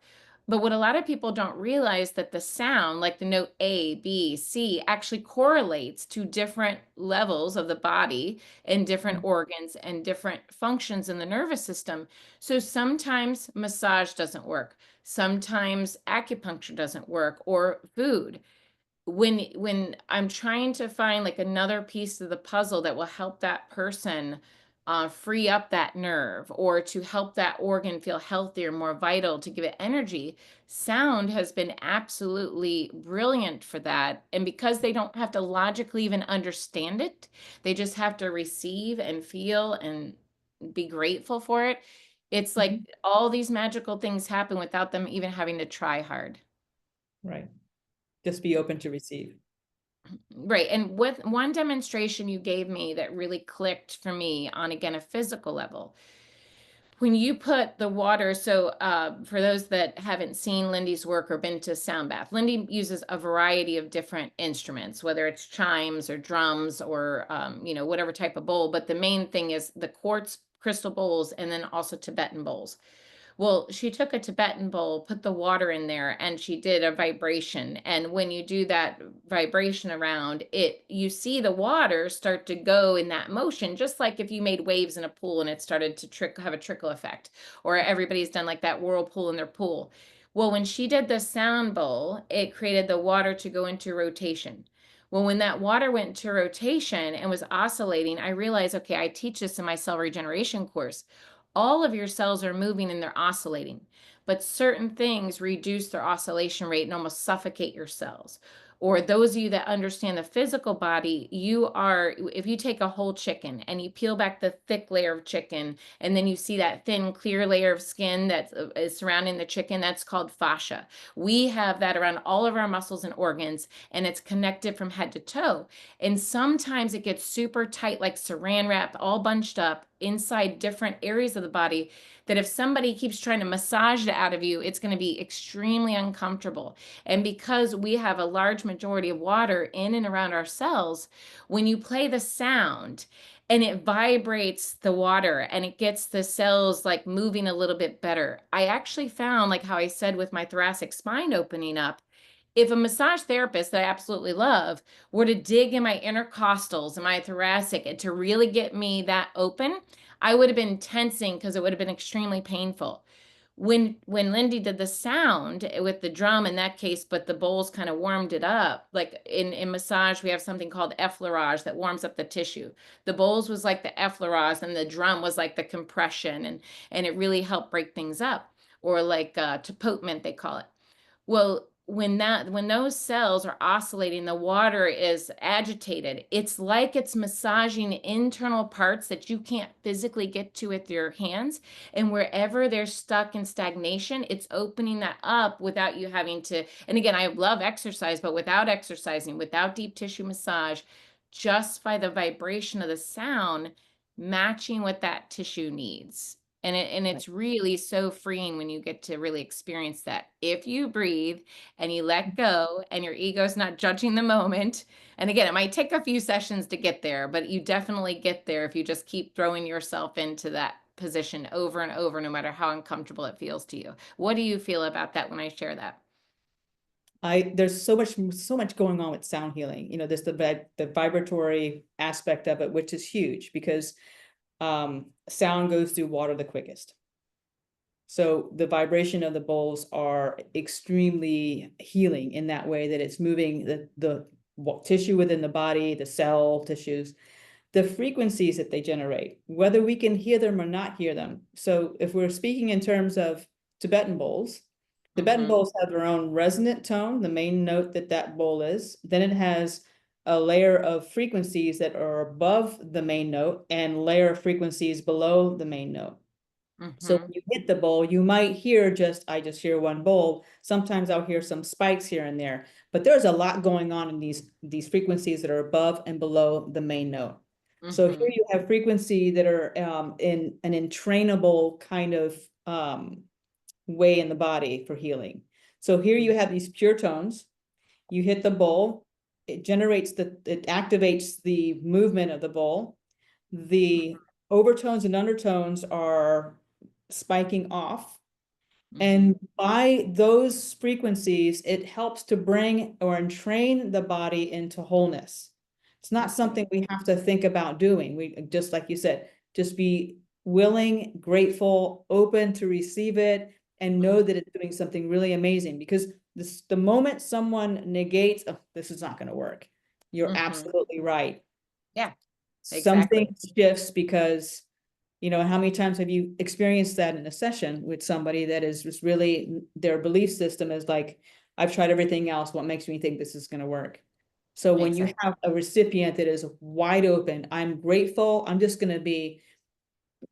But what a lot of people don't realize that the sound, like the note A, B, C, actually correlates to different levels of the body and different organs and different functions in the nervous system. So sometimes massage doesn't work. Sometimes acupuncture doesn't work or food. When I'm trying to find like another piece of the puzzle that will help that person free up that nerve or to help that organ feel healthier, more vital, to give it energy, sound has been absolutely brilliant for that. And because they don't have to logically even understand it, they just have to receive and feel and be grateful for it. It's like Mhm. all these magical things happen without them even having to try hard. Right. Just be open to receive. Right. And with one demonstration you gave me that really clicked for me on, again, a physical level, when you put the water, so for those that haven't seen Lindy's work or been to sound bath, Lindy uses a variety of different instruments, whether it's chimes or drums or, whatever type of bowl. But the main thing is the quartz crystal bowls and then also Tibetan bowls. Well, she took a Tibetan bowl, put the water in there, and she did a vibration. And when you do that vibration around it, you see the water start to go in that motion, just like if you made waves in a pool and it started to have a trickle effect, or everybody's done like that whirlpool in their pool. Well, when she did the sound bowl, it created the water to go into rotation. Well, when that water went into rotation and was oscillating, I realized, okay, I teach this in my cell regeneration course. All of your cells are moving and they're oscillating, but certain things reduce their oscillation rate and almost suffocate your cells. Or those of you that understand the physical body, if you take a whole chicken and you peel back the thick layer of chicken, and then you see that thin, clear layer of skin that is surrounding the chicken, that's called fascia. We have that around all of our muscles and organs, and it's connected from head to toe. And sometimes it gets super tight, like saran wrap, all bunched up inside different areas of the body, that if somebody keeps trying to massage it out of you, it's going to be extremely uncomfortable. And because we have a large majority of water in and around our cells, when you play the sound and it vibrates the water and it gets the cells like moving a little bit better, I actually found, like how I said with my thoracic spine opening up, if a massage therapist that I absolutely love were to dig in my intercostals and my thoracic and to really get me that open, I would have been tensing because it would have been extremely painful. When Lindy did the sound with the drum in that case, but the bowls kind of warmed it up. Like in massage, we have something called effleurage that warms up the tissue. The bowls was like the effleurage, and the drum was like the compression, and it really helped break things up. Or like tapotement, they call it. Well, when those cells are oscillating, the water is agitated. It's like it's massaging internal parts that you can't physically get to with your hands. And wherever they're stuck in stagnation, it's opening that up without you having to. And again, I love exercise, but without exercising, without deep tissue massage, just by the vibration of the sound, matching what that tissue needs. And Right. it's really so freeing when you get to really experience that. If you breathe and you let go and your ego's not judging the moment. And again, it might take a few sessions to get there, but you definitely get there if you just keep throwing yourself into that position over and over, no matter how uncomfortable it feels to you. What do you feel about that when I share that? There's so much going on with sound healing. There's the vibratory aspect of it, which is huge because sound goes through water the quickest. So the vibration of the bowls are extremely healing in that way, that it's moving the tissue within the body, the cell tissues, the frequencies that they generate, whether we can hear them or not hear them. So if we're speaking in terms of Tibetan bowls, Tibetan Mm-hmm. bowls have their own resonant tone, the main note that bowl is. Then it has a layer of frequencies that are above the main note and layer of frequencies below the main note. So Mm-hmm. when you hit the bowl, you might hear I just hear one bowl. Sometimes I'll hear some spikes here and there, but there's a lot going on in these frequencies that are above and below the main note. So here Mm-hmm. you have frequency that are in an entrainable kind of way in the body for healing. So here you have these pure tones. You hit the bowl, it activates the movement of the bowl. The overtones and undertones are spiking off. Mm-hmm. And by those frequencies, it helps to bring or entrain the body into wholeness. It's not Mm-hmm. something we have to think about doing. We just, like you said, just be willing, grateful, open to receive it, and know that it's doing something really amazing. Because the moment someone negates, oh, this is not going to work, you're Mm-hmm. absolutely right. Yeah, Something exactly. shifts because how many times have you experienced that in a session with somebody that is just really, their belief system is like, I've tried everything else. What makes me think this is going to work? So when you Exactly. have a recipient that is wide open, I'm grateful. I'm just going to be,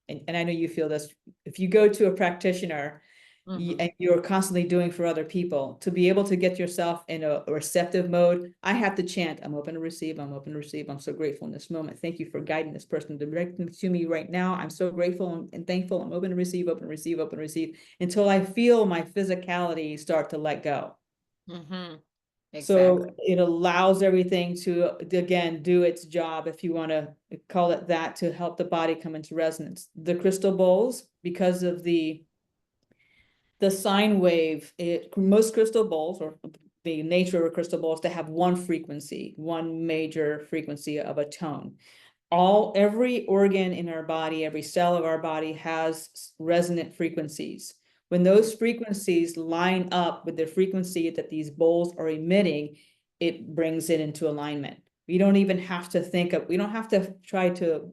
and I know you feel this, if you go to a practitioner Mm-hmm. and you're constantly doing for other people, to be able to get yourself in a receptive mode, I have to chant, I'm open to receive, I'm open to receive. I'm so grateful in this moment. Thank you for guiding this person directly to me right now. I'm so grateful and thankful. I'm open to receive, open to receive, open to receive, until I feel my physicality start to let go. Mm-hmm. So Exactly. it allows everything to, again, do its job, if you want to call it that, to help the body come into resonance. The crystal bowls, because of the the sine wave, most crystal balls, or the nature of a crystal ball, is to have one frequency, one major frequency of a tone. Every organ in our body, every cell of our body has resonant frequencies. When those frequencies line up with the frequency that these bowls are emitting, it brings it into alignment. We don't even have to we don't have to try to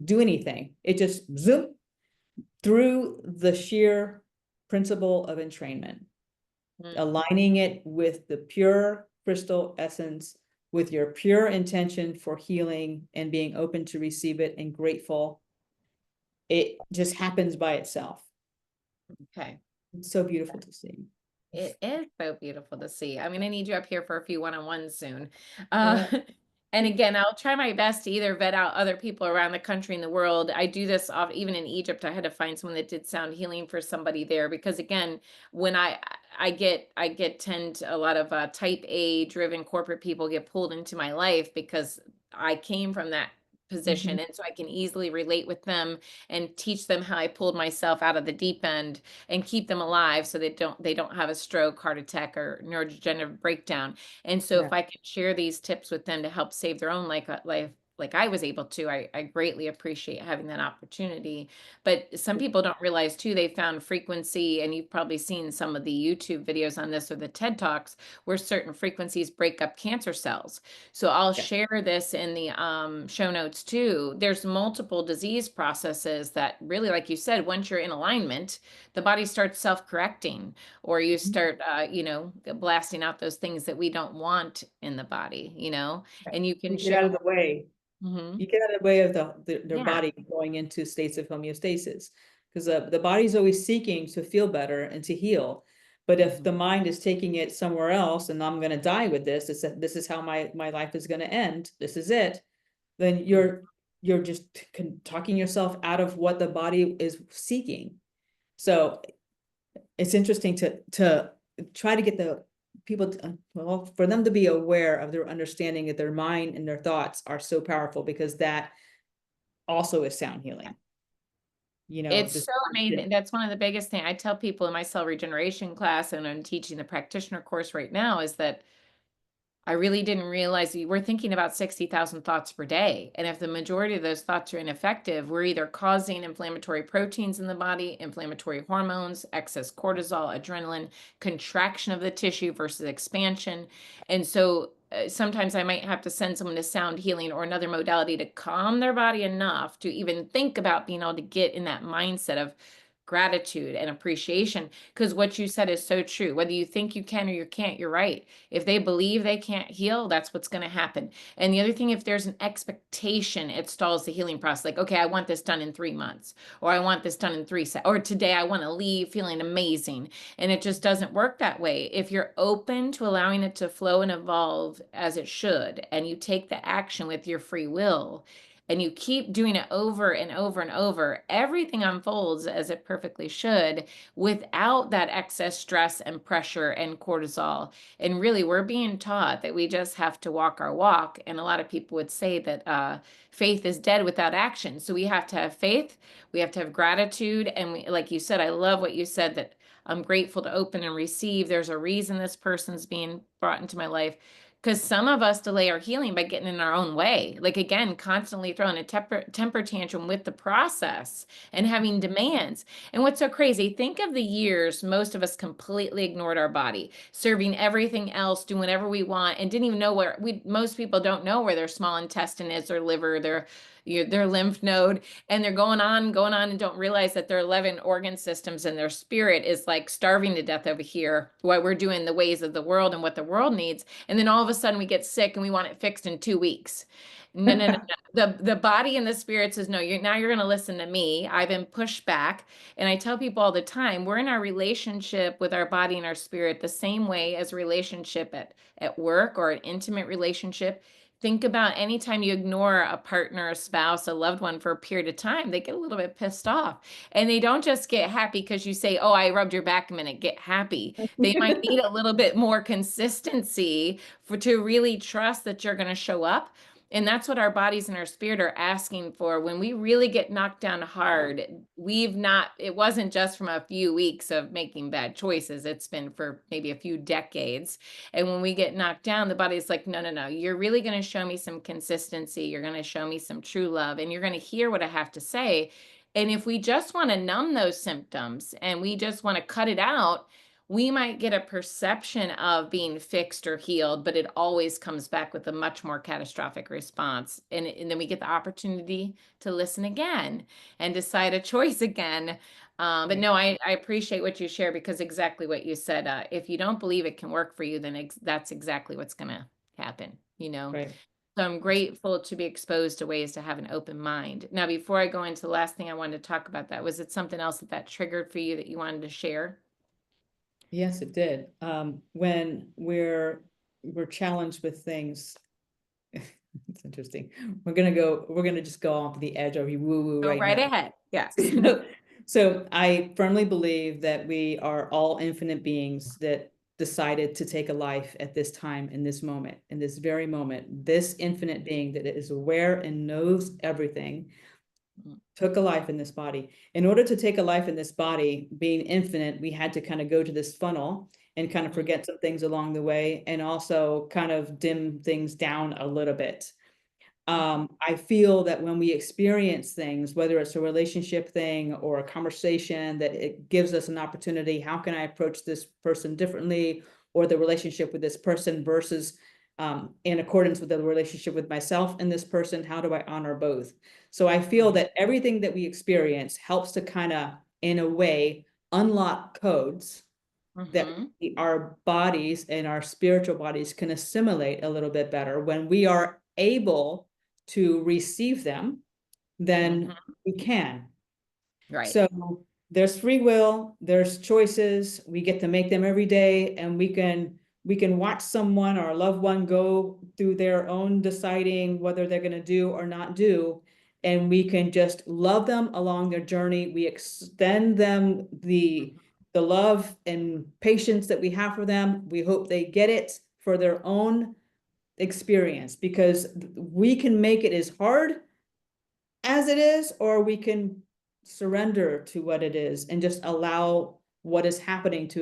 do anything. It just zoom through the sheer principle of entrainment, aligning it with the pure crystal essence, with your pure intention for healing and being open to receive it and grateful. It just happens by itself. Okay. It's so beautiful to see. It is so beautiful to see. I mean, I need you up here for a few one-on-ones soon. Yeah. And again, I'll try my best to either vet out other people around the country and the world. I do this even in Egypt. I had to find someone that did sound healing for somebody there because again, when I get tend to, a lot of type A driven corporate people get pulled into my life because I came from that Mhm. position, and so I can easily relate with them and teach them how I pulled myself out of the deep end and keep them alive so they don't have a stroke, heart attack, or neurodegenerative breakdown. And so Yeah. if I can share these tips with them to help save their own life like I was able to, I greatly appreciate having that opportunity. But some people don't realize too, they found frequency, and you've probably seen some of the YouTube videos on this or the TED Talks where certain frequencies break up cancer cells. So I'll Yeah. share this in the show notes too. There's multiple disease processes that really, like you said, once you're in alignment, the body starts self-correcting, or you start, blasting out those things that we don't want in the body, and you can You get shift. out of the way. Mhm. You get out of the way of their Yeah. body going into states of homeostasis, because the body's always seeking to feel better and to heal. But if Mhm. the mind is taking it somewhere else, and I'm going to die with this, this is how my life is going to end. This is it. Then you're just talking yourself out of what the body is seeking. So it's interesting to try to get the people well, for them to be aware of their understanding that their mind and their thoughts are so powerful, because that also is sound healing. It's This so amazing. That's one of the biggest things I tell people in my cell regeneration class, and I'm teaching the practitioner course right now, is that I really didn't realize we're thinking about 60,000 thoughts per day. And if the majority of those thoughts are ineffective, we're either causing inflammatory proteins in the body, inflammatory hormones, excess cortisol, adrenaline, contraction of the tissue versus expansion. And so sometimes I might have to send someone to sound healing or another modality to calm their body enough to even think about being able to get in that mindset of gratitude and appreciation, because what you said is so true. Whether you think you can or you can't, you're right. If they believe they can't heal, that's what's going to happen. And the other thing, if there's an expectation, it stalls the healing process. Like, okay, I want this done in 3 months, or I want this done in or today I want to leave feeling amazing. And it just doesn't work that way. If you're open to allowing it to flow and evolve as it should, and you take the action with your free will, and you keep doing it over and over and over, everything unfolds as it perfectly should without that excess stress and pressure and cortisol. And really, we're being taught that we just have to walk our walk. And a lot of people would say that faith is dead without action. So we have to have faith, we have to have gratitude. And like you said, I love what you said, that I'm grateful to open and receive. There's a reason this person's being brought into my life. Because some of us delay our healing by getting in our own way. Like, again, constantly throwing a temper tantrum with the process and having demands. And what's so crazy, think of the years most of us completely ignored our body, serving everything else, doing whatever we want, and didn't even know most people don't know where their small intestine is, their liver, their lymph node, and they're going on, and don't realize that their 11 organ systems and their spirit is like starving to death over here, what we're doing, the ways of the world and what the world needs. And then all of a sudden we get sick and we want it fixed in 2 weeks. No, no, no, no. The body and the spirit says, no, you're going to listen to me. I've been pushed back. And I tell people all the time, we're in our relationship with our body and our spirit the same way as a relationship at work or an intimate relationship. Think about anytime you ignore a partner, a spouse, a loved one for a period of time, they get a little bit pissed off. And they don't just get happy because you say, oh, I rubbed your back a minute, get happy. They might need a little bit more consistency to really trust that you're going to show up. And that's what our bodies and our spirit are asking for. When we really get knocked down hard, it wasn't just from a few weeks of making bad choices. It's been for maybe a few decades. And when we get knocked down, the body's like, no, no, no, you're really going to show me some consistency. You're going to show me some true love, and you're going to hear what I have to say. And if we just want to numb those symptoms and we just want to cut it out, we might get a perception of being fixed or healed, but it always comes back with a much more catastrophic response. And then we get the opportunity to listen again and decide a choice again. But Right, no, I appreciate what you share, because exactly what you said. If you don't believe it can work for you, then that's exactly what's going to happen, you know? right. So I'm grateful to be exposed to ways to have an open mind. Now, before I go into the last thing I wanted to talk about, was it something else that triggered for you that you wanted to share? Yes, it did. When we're challenged with things, it's interesting. We're gonna just go off the edge of woo-woo Go right right now. ahead. Yes. So, so I firmly believe that we are all infinite beings that decided to take a life at this time, in this moment, in this very moment. This infinite being that is aware and knows everything took a life in this body. In order to take a life in this body, being infinite, we had to kind of go to this funnel and kind of Mhm, forget some things along the way, and also kind of dim things down a little bit. mhm, I feel that when we experience things, whether it's a relationship thing or a conversation, that it gives us an opportunity. How can I approach this person differently, or the relationship with this person versus in accordance with the relationship with myself and this person? How do I honor both? So I feel mhm, that everything that we experience helps to kind of, in a way, unlock codes that mhm, our bodies and our spiritual bodies can assimilate a little bit better. When we are able to receive them, then mhm. we can. Right. So there's free will, there's choices, we get to make them every day, and we can watch someone or a loved one go through their own deciding whether they're going to do or not do, and we can just love them along their journey. We extend them the love and patience that we have for them. We hope they get it for their own experience, because we can make it as hard as it is, or we can surrender to what it is and just allow what is happening to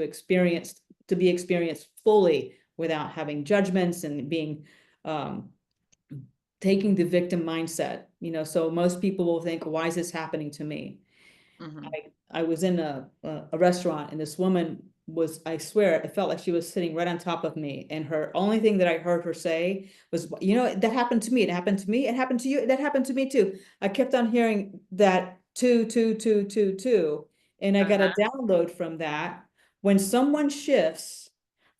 be experienced fully without having judgments and being um, taking the victim mindset. So most people will think, why is this happening to me? Mhm. I was in a restaurant, and this woman was, I swear, it felt like she was sitting right on top of me. And her only thing that I heard her say was, that happened to me. It happened to me. It happened to you. That happened to me too. I kept on hearing that two, two, two, two, two. And I got a Uh-huh. download from that. When someone shifts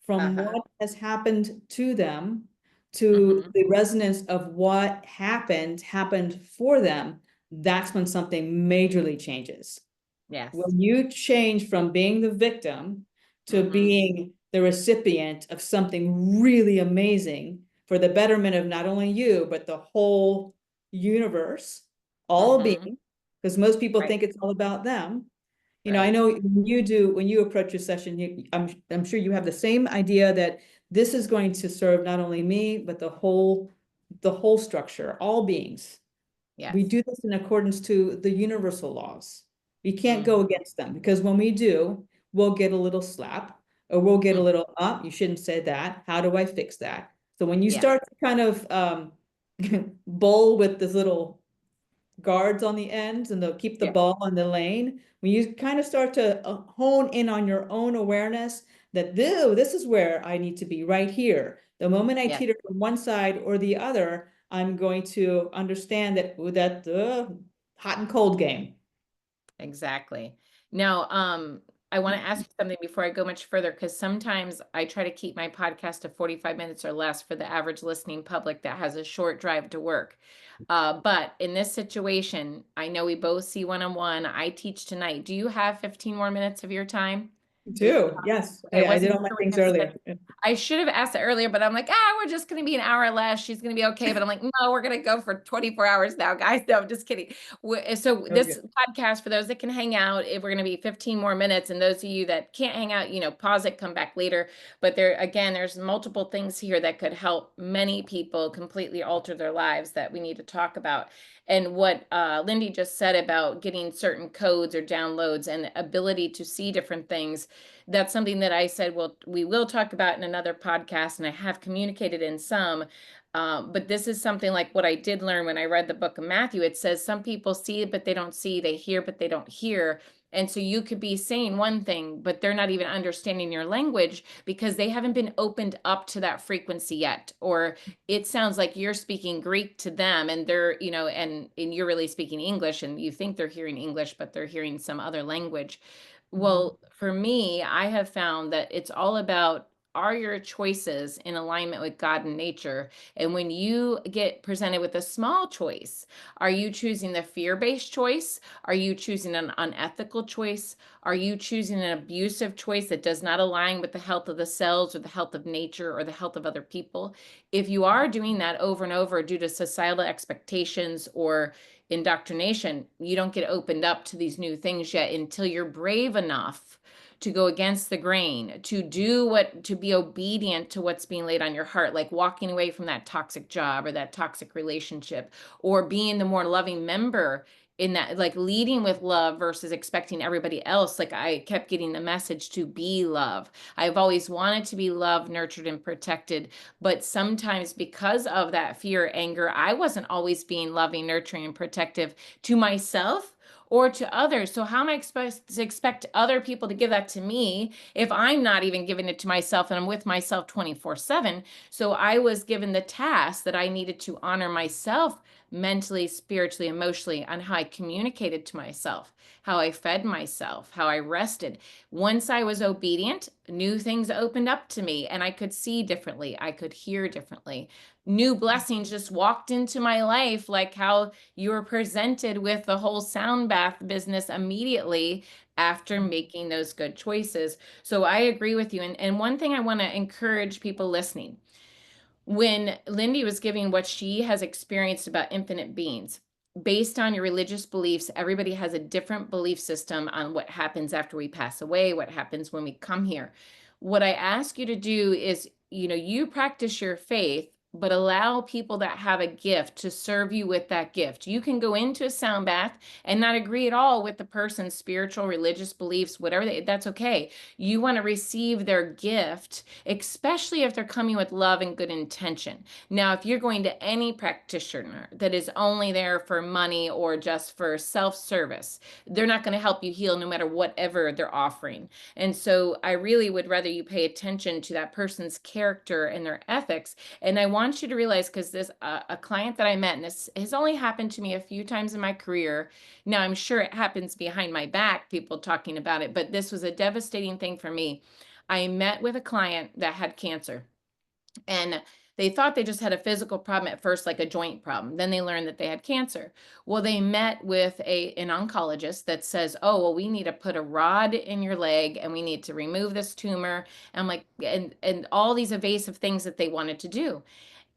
from Uh-huh. what has happened to them to Mhm. the resonance of what happened for them, that's when something majorly changes. Yes. When you change from being the victim to Mhm. being the recipient of something really amazing for the betterment of not only you, but the whole universe, all Mhm. being, because most people Right. think it's all about them. I Right. know when you approach a session, I'm sure you have the same idea that this is going to serve not only me, but the whole structure, all beings. We Yes. do this in accordance to the universal laws. We can't go Mhm. against them, because when we do, we'll get a little slap, or we'll get a Mm. little, you shouldn't say that. How do I fix that? So when you Yes. start to kind of bowl with this little guards on the ends, and they'll keep the Yeah. ball in the lane, when you kind of start to hone in on your own awareness that this is where I need to be, right here. The moment I Yes. teeter from one side or the other, I'm going to understand that hot and cold game. Exactly. Now, I want to ask you something before I go much further, because sometimes I try to keep my podcast to 45 minutes or less for the average listening public that has a short drive to work. But in this situation, I know we both see one-on-one. I teach tonight. Do you have 15 more minutes of your time? too. Yes. I I did wasn't all my sure what things to expect. earlier. I should have asked it earlier, but I'm like, we're just going to be an hour less. She's going to be okay. But I'm like, no, we're going to go for 24 hours now, guys. No, I'm just kidding. So Okay. this podcast, for those that can hang out, we're going to be 15 more minutes. And those of you that can't hang out, pause it, come back later. But there's multiple things here that could help many people completely alter their lives that we need to talk about. And what Lindy just said about getting certain codes or downloads and the ability to see different things, that's something that I said, well, we will talk about in another podcast, and I have communicated in some. But this is something like what I did learn when I read the book of Matthew. It says some people see, but they don't see, they hear, but they don't hear. And so you could be saying one thing, but they're not even understanding your language because they haven't been opened up to that frequency yet. Or it sounds like you're speaking Greek to them and they're, and you're really speaking English and you think they're hearing English, but they're hearing some other language. Mhm. Well, for me, I have found that it's all about, are your choices in alignment with God and nature? And when you get presented with a small choice, are you choosing the fear-based choice? Are you choosing an unethical choice? Are you choosing an abusive choice that does not align with the health of the cells or the health of nature or the health of other people? If you are doing that over and over due to societal expectations or indoctrination, you don't get opened up to these new things yet until you're brave enough to go against the grain, to be obedient to what's being laid on your heart, like walking away from that toxic job or that toxic relationship, or being the more loving member in that, like leading with love versus expecting everybody else. Like I kept getting the message to be love. I've always wanted to be loved, nurtured, and protected. But sometimes because of that fear, anger, I wasn't always being loving, nurturing, and protective to myself or to others. So how am I supposed to expect other people to give that to me if I'm not even giving it to myself and I'm with myself 24/7? So I was given the task that I needed to honor myself mentally, spiritually, emotionally, on how I communicated to myself, how I fed myself, how I rested. Once I was obedient, new things opened up to me and I could see differently. I could hear differently. New blessings just walked into my life, like how you were presented with the whole sound bath business immediately after making those good choices. So I agree with you. And one thing I want to encourage people listening, when Lindy was giving what she has experienced about infinite beings, based on your religious beliefs, everybody has a different belief system on what happens after we pass away, what happens when we come here. What I ask you to do is, you practice your faith, but allow people that have a gift to serve you with that gift. You can go into a sound bath and not agree at all with the person's spiritual, religious beliefs, whatever that's okay. You want to receive their gift, especially if they're coming with love and good intention. Now, if you're going to any practitioner that is only there for money or just for self-service, they're not going to help you heal no matter whatever they're offering. And so I really would rather you pay attention to that person's character and their ethics. And I want you to realize, because this a client that I met, and this has only happened to me a few times in my career. Now, I'm sure it happens behind my back, people talking about it, but this was a devastating thing for me. I met with a client that had cancer, and they thought they just had a physical problem at first, like a joint problem. Then they learned that they had cancer. Well, they met with an oncologist that says, oh, well, we need to put a rod in your leg and we need to remove this tumor. And I'm like, and all these evasive things that they wanted to do.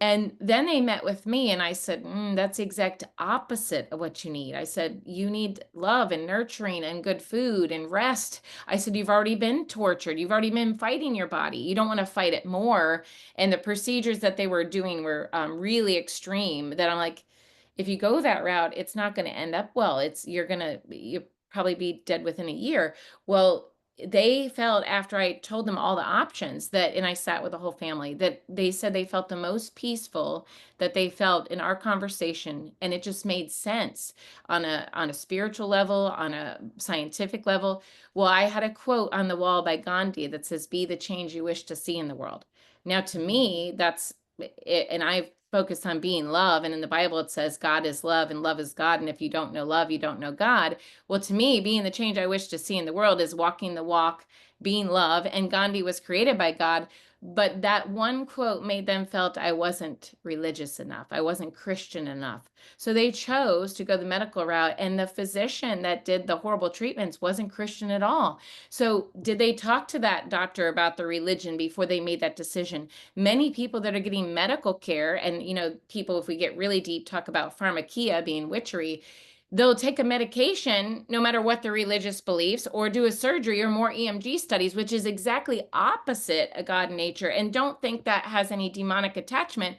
And then they met with me and I said, that's the exact opposite of what you need. I said, you need love and nurturing and good food and rest. I said, you've already been tortured. You've already been fighting your body. You don't want to fight it more. And the procedures that they were doing were really extreme, that I'm like, if you go that route, it's not going to end up well. You'll probably be dead within a year. Well, they felt, after I told them all the options, that, and I sat with the whole family, that they said they felt the most peaceful that they felt in our conversation. And it just made sense on a spiritual level, on a scientific level. Well, I had a quote on the wall by Gandhi that says, be the change you wish to see in the world. Now, to me, that's it, and I've focused on being love. And in the Bible, it says God is love and love is God. And if you don't know love, you don't know God. Well, to me, being the change I wish to see in the world is walking the walk, being love. And Gandhi was created by God. But that one quote made them felt I wasn't religious enough. I wasn't Christian enough. So they chose to go the medical route, and the physician that did the horrible treatments wasn't Christian at all. So did they talk to that doctor about the religion before they made that decision? Many people that are getting medical care, and people, if we get really deep, talk about pharmakia being witchery. They'll take a medication no matter what their religious beliefs, or do a surgery or more EMG studies, which is exactly opposite a God nature, and don't think that has any demonic attachment.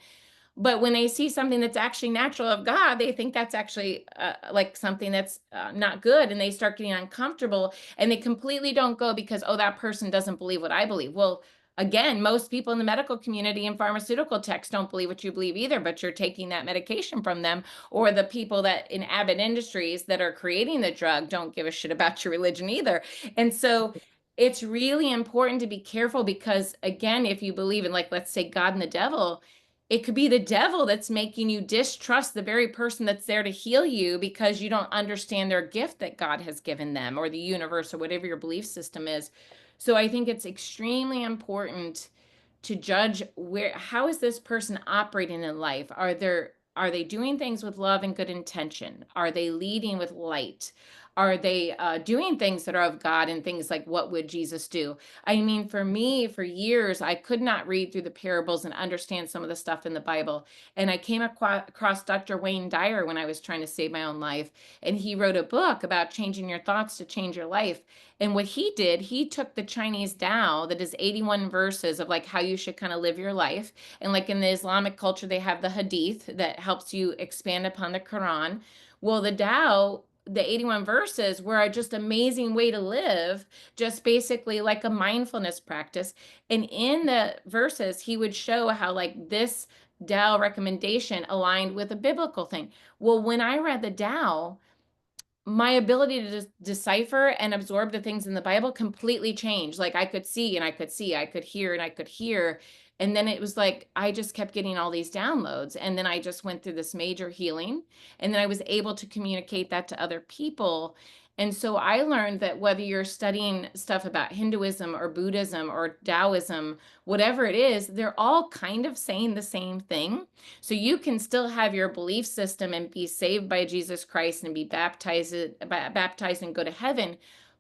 But when they see something that's actually natural of God, they think that's actually like something that's not good, and they start getting uncomfortable, and they completely don't go because, oh, that person doesn't believe what I believe. Well, again, most people in the medical community and pharmaceutical techs don't believe what you believe either, but you're taking that medication from them. Or the people that in Abbott Industries that are creating the drug don't give a shit about your religion either. And so it's really important to be careful, because again, if you believe in, like, let's say God and the devil, it could be the devil that's making you distrust the very person that's there to heal you, because you don't understand their gift that God has given them, or the universe, or whatever your belief system is. So I think it's extremely important to judge how is this person operating in life? Are they doing things with love and good intention? Are they leading with light? Are they doing things that are of God, and things like, what would Jesus do? I mean, for me, for years, I could not read through the parables and understand some of the stuff in the Bible. And I came across Dr. Wayne Dyer when I was trying to save my own life. And he wrote a book about changing your thoughts to change your life. And what he did, he took the Chinese Tao, that is 81 verses of like how you should kind of live your life. And like in the Islamic culture, they have the Hadith that helps you expand upon the Quran. Well, the Tao, the 81 verses were just amazing way to live, just basically like a mindfulness practice. And in the verses, he would show how like this Tao recommendation aligned with a biblical thing. Well, when I read the Tao, my ability to decipher and absorb the things in the Bible completely changed. Like I could see and I could see, I could hear and I could hear. And then it was like I just kept getting all these downloads. And then I just went through this major healing. And then I was able to communicate that to other people. And so I learned that whether you're studying stuff about Hinduism or Buddhism or Taoism, whatever it is, they're all kind of saying the same thing. So you can still have your belief system and be saved by Jesus Christ and be baptized and go to heaven.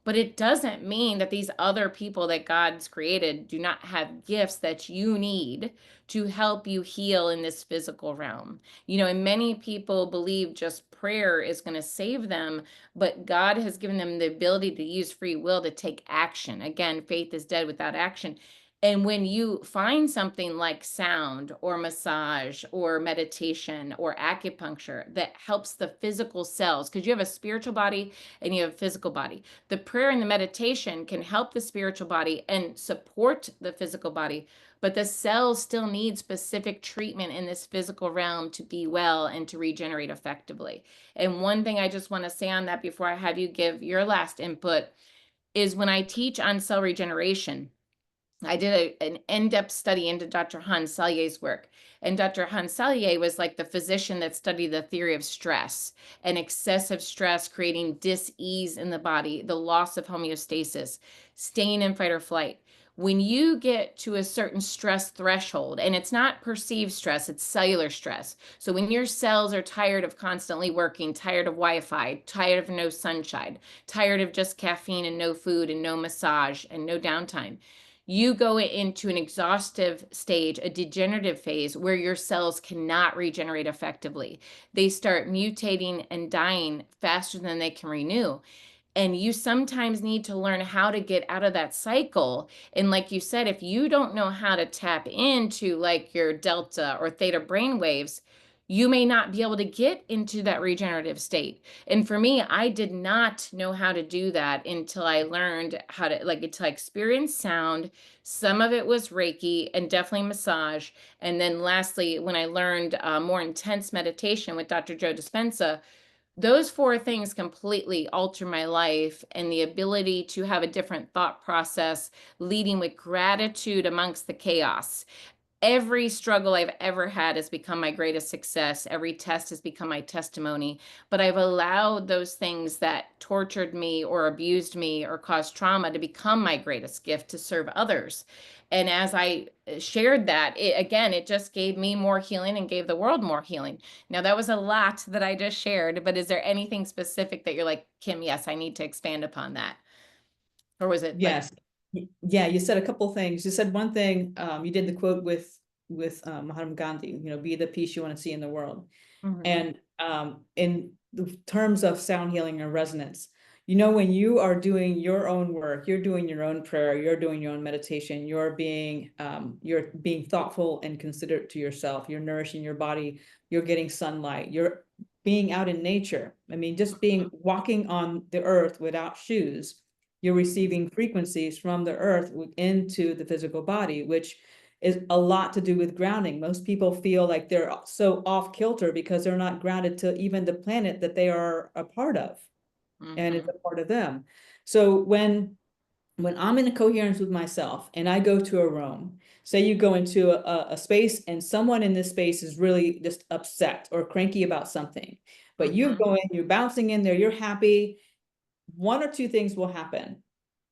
But it doesn't mean that these other people that God's created do not have gifts that you need to help you heal in this physical realm. And many people believe just prayer is going to save them, but God has given them the ability to use free will to take action. Again, faith is dead without action. And when you find something like sound or massage or meditation or acupuncture that helps the physical cells, because you have a spiritual body and you have a physical body, the prayer and the meditation can help the spiritual body and support the physical body, but the cells still need specific treatment in this physical realm to be well and to regenerate effectively. And one thing I just want to say on that before I have you give your last input is when I teach on cell regeneration, I did an in-depth study into Dr. Hans Selye's work. And Dr. Hans Selye was like the physician that studied the theory of stress and excessive stress creating dis-ease in the body, the loss of homeostasis, staying in fight or flight. When you get to a certain stress threshold, and it's not perceived stress, it's cellular stress. So when your cells are tired of constantly working, tired of Wi-Fi, tired of no sunshine, tired of just caffeine and no food and no massage and no downtime, you go into an exhaustive stage, a degenerative phase where your cells cannot regenerate effectively. They start mutating and dying faster than they can renew. And you sometimes need to learn how to get out of that cycle. And like you said, if you don't know how to tap into like your delta or theta brain waves, you may not be able to get into that regenerative state. And for me, I did not know how to do that until I learned how to, like, until I experienced sound. Some of it was Reiki and definitely massage. And then lastly, when I learned more intense meditation with Dr. Joe Dispenza, those four things completely alter my life, and the ability to have a different thought process, leading with gratitude amongst the chaos. every struggle I've ever had has become my greatest success. Every test has become my testimony. But I've allowed those things that tortured me or abused me or caused trauma to become my greatest gift to serve others. And as I shared that, again, it just gave me more healing and gave the world more healing. Now, that was a lot that I just shared, but is there anything specific that you're like, Kim, yes, I need to expand upon that? Or was it like, Yes. Yeah, you said a couple things. You said one thing, you did the quote with Mahatma Gandhi, be the peace you want to see in the world. mhm, And in the terms of sound healing and resonance, when you are doing your own work, you're doing your own prayer, you're doing your own meditation, you're being thoughtful and considerate to yourself, you're nourishing your body, you're getting sunlight, you're being out in nature. I mean, just being walking on the earth without shoes, you're receiving frequencies from the earth into the physical body, which is a lot to do with grounding. Most people feel like they're so off kilter because they're not grounded to even the planet that they are a part of and it's mhm, a part of them. So when I'm in a coherence with myself and I go to a room, say you go into a space and someone in this space is really just upset or cranky about something, but you mhm, go in, you're bouncing in there, you're happy, one or two things will happen.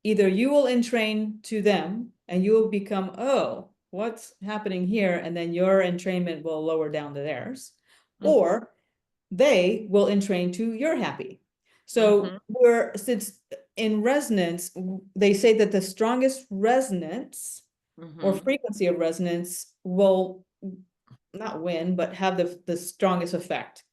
Either you will entrain to them and you will become, oh, what's happening here? And then your entrainment will lower down to theirs, mhm, or they will entrain to you're happy. So mhm, since in resonance, they say that the strongest resonance or mhm, frequency of resonance will not win, but have the strongest effect.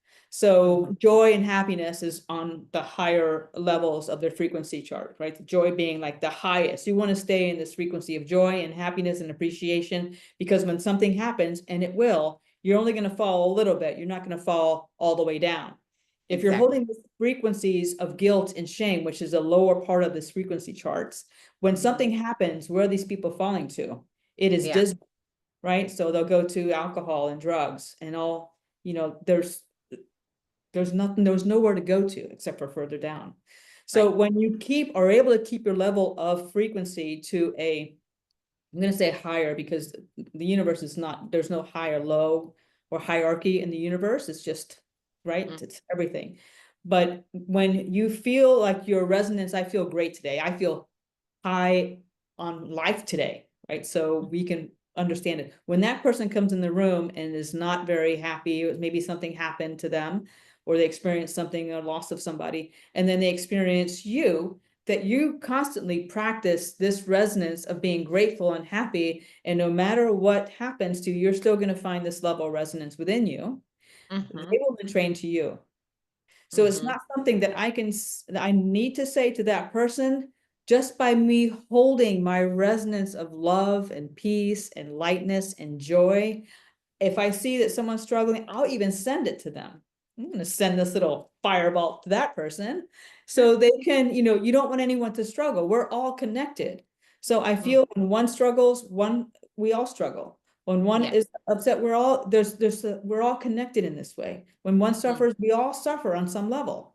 mhm, So joy and happiness is on the higher levels of the frequency chart, right? The joy being like the highest. You want to stay in this frequency of joy and happiness and appreciation, because when something happens, and it will, you're only going to fall a little bit. You're not going to fall all the way down. If you're exactly. holding the frequencies of guilt and shame, which is a lower part of this frequency charts, when Mhm. something happens, where are these people falling to? It is Yeah, dis right? So they'll go to alcohol and drugs and all, there's nothing, there's nowhere to go to except for further down. So right. when you are able to keep your level of frequency to I'm going to say higher, because the universe is not, there's no high or low or hierarchy in the universe. It's just, right? Mm, It's everything. But when you feel like your resonance, I feel great today. I feel high on life today, right? So we can understand it. When that person comes in the room and is not very happy, maybe something happened to them, or they experience something, a loss of somebody, and then they experience you, that you constantly practice this resonance of being grateful and happy. And no matter what happens to you, you're still going to find this level of resonance within you. They mhm, will then train to you. So it's mhm, not something that I need to say to that person. Just by me holding my resonance of love and peace and lightness and joy, if I see that someone's struggling, I'll even send it to them. I'm going to send this little fireball to that person yeah, so they can, you don't want anyone to struggle. We're all connected. So I mm, feel when one struggles, we all struggle. When one yeah, is upset, we're all connected in this way. When one mm, suffers, we all suffer on some level.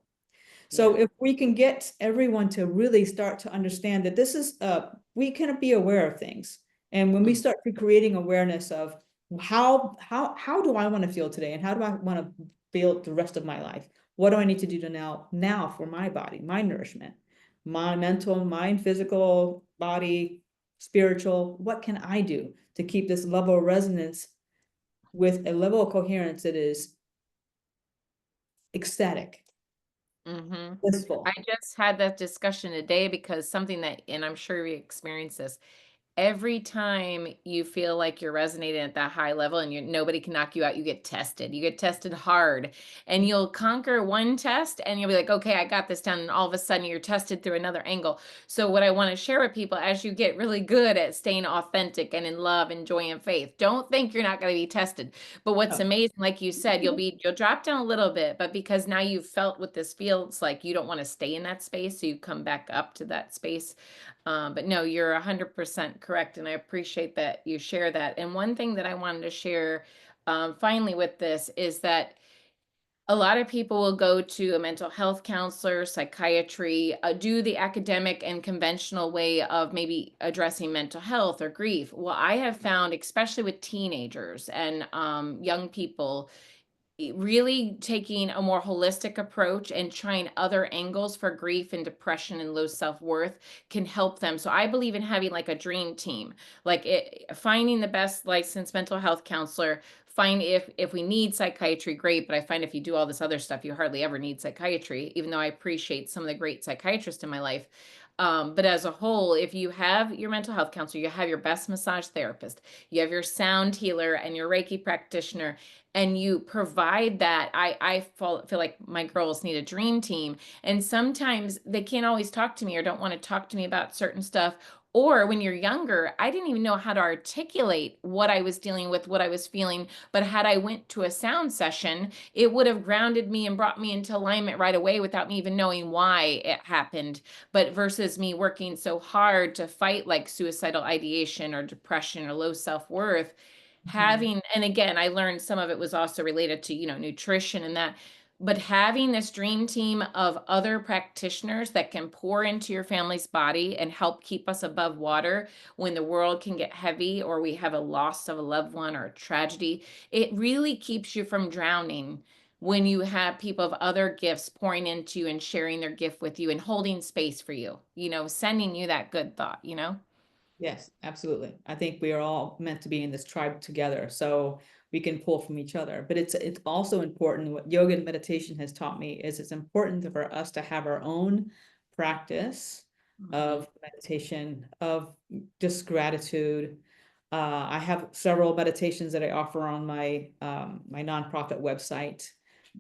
yeah, So if we can get everyone to really start to understand that we can be aware of things. And when we mm, start creating awareness of how do I want to feel today, and how do I want to feel the rest of my life? What do I need to do to now for my body, my nourishment, my mental, mind, physical, body, spiritual? What can I do to keep this level of resonance with a level of coherence that is ecstatic, mhm. I blissful? just had that discussion today because something that, and I'm sure we experienced this, every time you feel like you're resonating at that high level and nobody can knock you out, you get tested. You get tested hard, and you'll conquer one test and you'll be like, okay, I got this done. And all of a sudden you're tested through another angle. So what I want to share with people, as you get really good at staying authentic and in love and joy and faith, don't think you're not going to be tested. But what's Oh. amazing, like you said, you'll drop down a little bit, but because now you've felt what this feels like, you don't want to stay in that space. So you come back up to that space. But no, you're 100% correct, and I appreciate that you share that. And one thing that I wanted to share, finally with this, is that A lot of people will go to a mental health counselor, psychiatry, do the academic and conventional way of maybe addressing mental health or grief. Well, I have found, especially with teenagers and young people, really taking a more holistic approach and trying other angles for grief and depression and low self-worth can help them. So I believe in having like a dream team, like finding the best licensed mental health counselor. Find if we need psychiatry, great, but I find if you do all this other stuff, you hardly ever need psychiatry, even though I appreciate some of the great psychiatrists in my life. But as a whole, if you have your mental health counselor, you have your best massage therapist, you have your sound healer and your Reiki practitioner, and you provide that. I feel like my girls need a dream team, and sometimes they can't always talk to me or don't want to talk to me about certain stuff. Or when you're younger, I didn't even know how to articulate what I was dealing with, what I was feeling. But had I went to a sound session, it would have grounded me and brought me into alignment right away without me even knowing why it happened. But versus me working so hard to fight like suicidal ideation or depression or low self-worth, Mhm. having, and again, I learned some of it was also related to, nutrition and that, but having this dream team of other practitioners that can pour into your family's body and help keep us above water when the world can get heavy or we have a loss of a loved one or a tragedy, it really keeps you from drowning when you have people of other gifts pouring into you and sharing their gift with you and holding space for you, sending you that good thought. Yes, absolutely. I think we are all meant to be in this tribe together, so we can pull from each other. But it's also important. What yoga and meditation has taught me is it's important for us to have our own practice Mhm. of meditation, of just gratitude. I have several meditations that I offer on my nonprofit website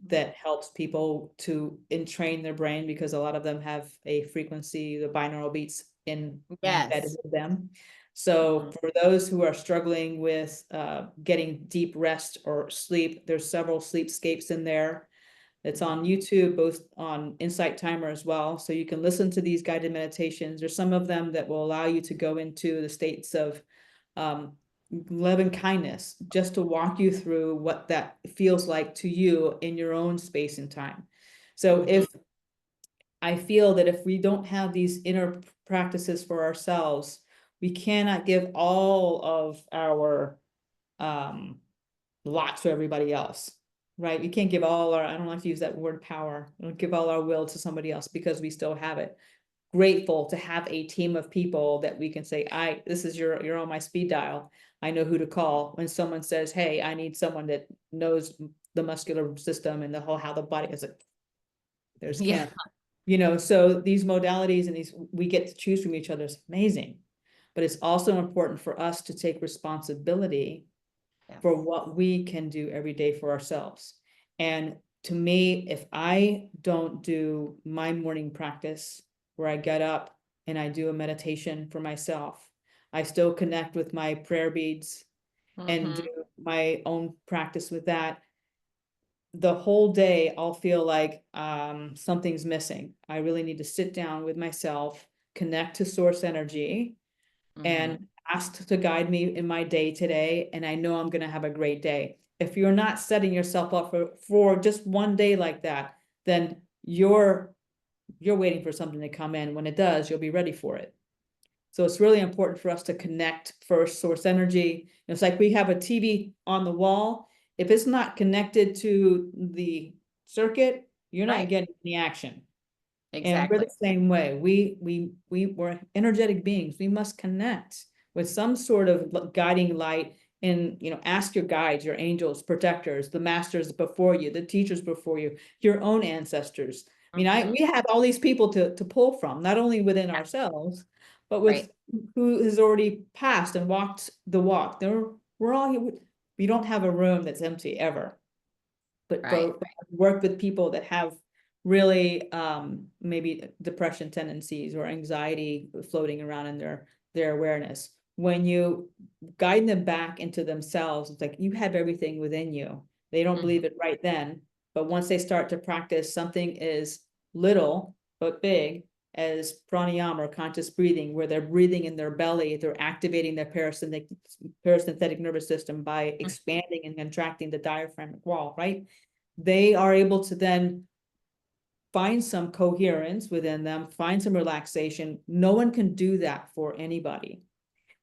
that helps people to entrain their brain, because a lot of them have a frequency, the binaural beats embedded Yes. in them. So Mhm. for those who are struggling with getting deep rest or sleep, there's several sleepscapes in there. It's on Mhm. YouTube, both on Insight Timer as well. So you can listen to these guided meditations. There's some of them that will allow you to go into the states of um, love and kindness, just to walk you through what that feels like to you in your own space and time. So Mhm. if I feel that if we don't have these inner practices for ourselves, we cannot give all of our um, lots to everybody else, right? We can't give all our, I don't like to use that word power, we don't give all our will to somebody else because we still have it. Grateful to have a team of people that we can say, this is you're on my speed dial. I know who to call when someone says, hey, I need someone that knows the muscular system and the whole, how the body is. There's Yeah. Kim, so these modalities and these, we get to choose from each other. It's amazing. But it's also important for us to take responsibility for Yes. what we can do every day for ourselves. And to me, if I don't do my morning practice where I get up and I do a meditation for myself, I still connect with my prayer beads and do Mhm. my own practice with that, the whole day I'll feel like something's missing. I really need to sit down with myself, connect to source energy, and Mhm. ask to guide me in my day today. And I know I'm going to have a great day. If you're not setting yourself up for just one day like that, then you're waiting for something to come in. When it does, you'll be ready for it. So it's really important for us to connect first, source energy. It's like we have a TV on the wall. If it's not connected to the circuit, you're not Right. getting any action. And we're Exactly. the same way. We're energetic beings. We must connect with some sort of guiding light, and ask your guides, your angels, protectors, the masters before you, the teachers before you, your own ancestors. I mean, Mhm. we have all these people to pull from, not only within Yeah. ourselves, but with Right. who has already passed and walked the walk. We're all here. We don't have a room that's empty ever. But Right. for work with people that have really maybe depression tendencies or anxiety floating around in their awareness, when you guide them back into themselves, it's like you have everything within you. They don't Mhm. believe it right then, but once they start to practice something is little but big as pranayama or conscious breathing, where they're breathing in their belly, they're activating their parasympathetic nervous system by Mm. expanding and contracting the diaphragmatic wall, right? they are able to then find some coherence within them, find some relaxation. No one can do that for anybody.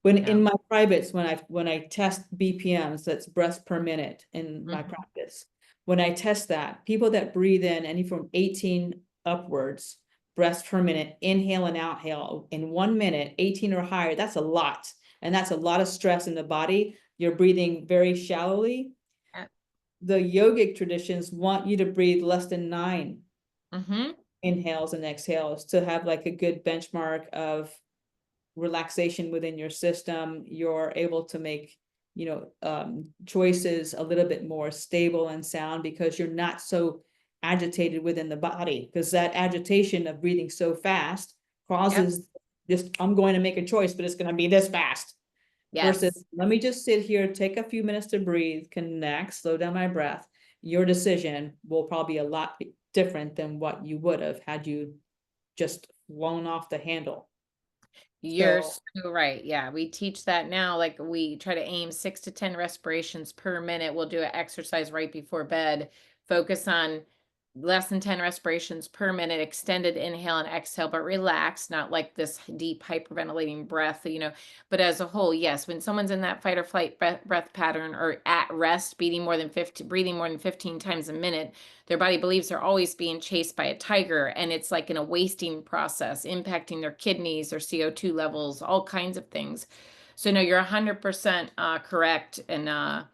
When in No. my privates, when I test BPMs, that's breaths per minute in my Mhm. practice. When I test that, people that breathe in any from 18 upwards, breaths per minute, inhale and outhale in 1 minute, 18 or higher, that's a lot. And that's a lot of stress in the body. You're breathing very shallowly. Yeah. The yogic traditions want you to breathe less than 9 Mhm. inhales and exhales to have like a good benchmark of relaxation within your system. You're able to make, choices a little bit more stable and sound because you're not so agitated within the body, because that agitation of breathing so fast Yep. causes just, I'm going to make a choice, but it's going to be this fast. Versus, Yes. let me just sit here, take a few minutes to breathe, connect, slow down my breath. Your decision will probably be a lot different than what you would have had you just flown off the handle. You're So so right. Yeah, we teach that now. Like we try to aim 6 to 10 respirations per minute. We'll do an exercise right before bed. Focus on less than 10 respirations per minute, extended inhale and exhale, but relax, not like this deep hyperventilating breath, But as a whole, yes, when someone's in that fight or flight breath pattern or at rest, breathing more than 15 times a minute, their body believes they're always being chased by a tiger, and it's like in a wasting process, impacting their kidneys, their CO2 levels, all kinds of things. So no, you're 100% correct, and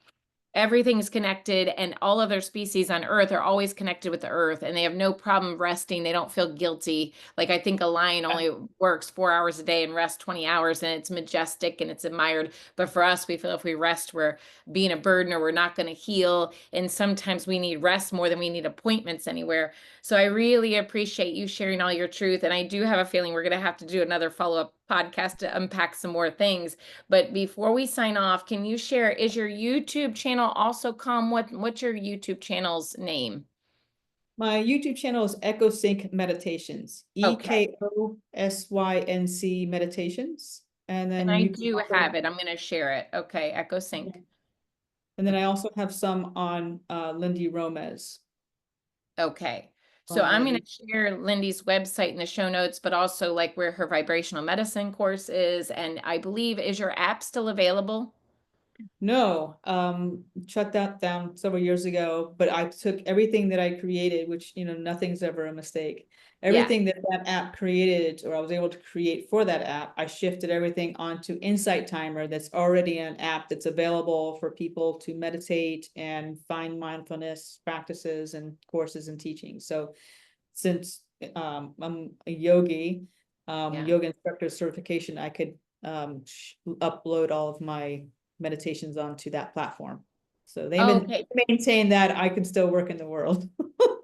everything is connected, and all other species on Earth are always connected with the Earth, and they have no problem resting. They don't feel guilty. Like I think a lion only works 4 hours a day and rests 20 hours, and it's majestic and it's admired. But for us, we feel if we rest, we're being a burden or we're not going to heal. And sometimes we need rest more than we need appointments anywhere. So I really appreciate you sharing all your truth. And I do have a feeling we're going to have to do another follow-up podcast to unpack some more things. But before we sign off, can you share, is your YouTube channel also calm? What's your YouTube channel's name? my YouTube channel is Echo Sync Meditations, Okay. EKOSYNC Meditations. And And then I you can do also, have it. I'm going to share it. Okay. Echo Sync. and then I also have some on Lindy Romez Okay. So on I'm my going to YouTube. share Lindy's website in the show notes, but also like where her vibrational medicine course is. And I believe, is your app still available? No, shut that down several years ago, but I took everything that I created, which, nothing's ever a mistake. Yeah. Everything that that app created, or I was able to create for that app, I shifted everything onto Insight Timer that's already an app that's available for people to meditate and find mindfulness practices and courses and teachings. So since I'm a yogi, Yeah. yoga instructor certification, I could upload all of my meditations onto that platform. So they Okay. maintain that I can still work in the world.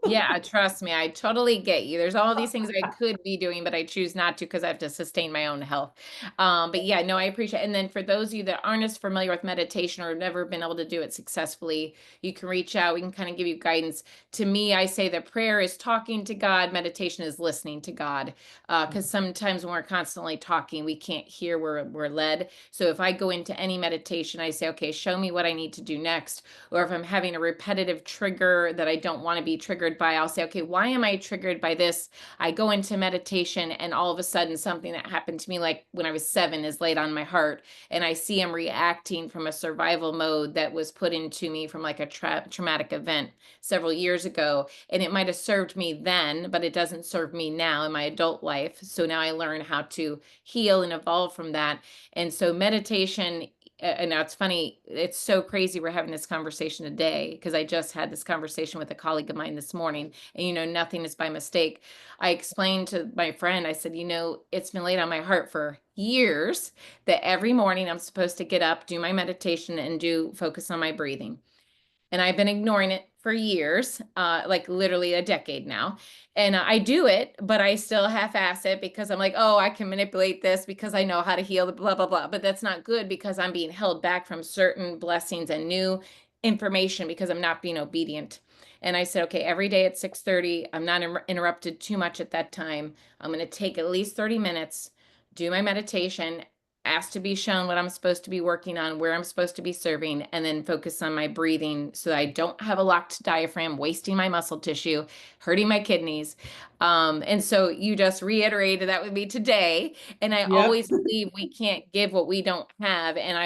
Yeah, trust me, I totally get you. There's all these things I could be doing, but I choose not to because I have to sustain my own health. But yeah, no, I appreciate it. And then for those of you that aren't as familiar with meditation or have never been able to do it successfully, you can reach out. We can kind of give you guidance. To me, I say that prayer is talking to God, meditation is listening to God. Because sometimes when we're constantly talking, we can't hear where we're led. So if I go into any meditation, I say, okay, show me what I need to do next. Or if I'm having a repetitive trigger that I don't want to be triggered by, I'll say, okay, why am I triggered by this? I go into meditation, and all of a sudden something that happened to me like when I was 7 is laid on my heart, and I see I'm reacting from a survival mode that was put into me from like a traumatic event several years ago, and it might have served me then, but it doesn't serve me now in my adult life. So now I learn how to heal and evolve from that. And so meditation, and now it's funny, it's so crazy we're having this conversation today because I just had this conversation with a colleague of mine this morning, and nothing is by mistake. I explained to my friend, I said, it's been laid on my heart for years that every morning I'm supposed to get up, do my meditation, and do focus on my breathing. And I've been ignoring it for years, like literally a decade now. And I do it, but I still half-ass it because I'm like, oh, I can manipulate this because I know how to heal the blah, blah, blah. But that's not good because I'm being held back from certain blessings and new information because I'm not being obedient. And I said, okay, every day at 6:30, I'm not interrupted too much at that time. I'm going to take at least 30 minutes, do my meditation. asked to be shown what I'm supposed to be working on, where I'm supposed to be serving, and then focus on my breathing so that I don't have a locked diaphragm, wasting my muscle tissue, hurting my kidneys. And so you just reiterated that with me today. And I Yep. always believe we can't give what we don't have. And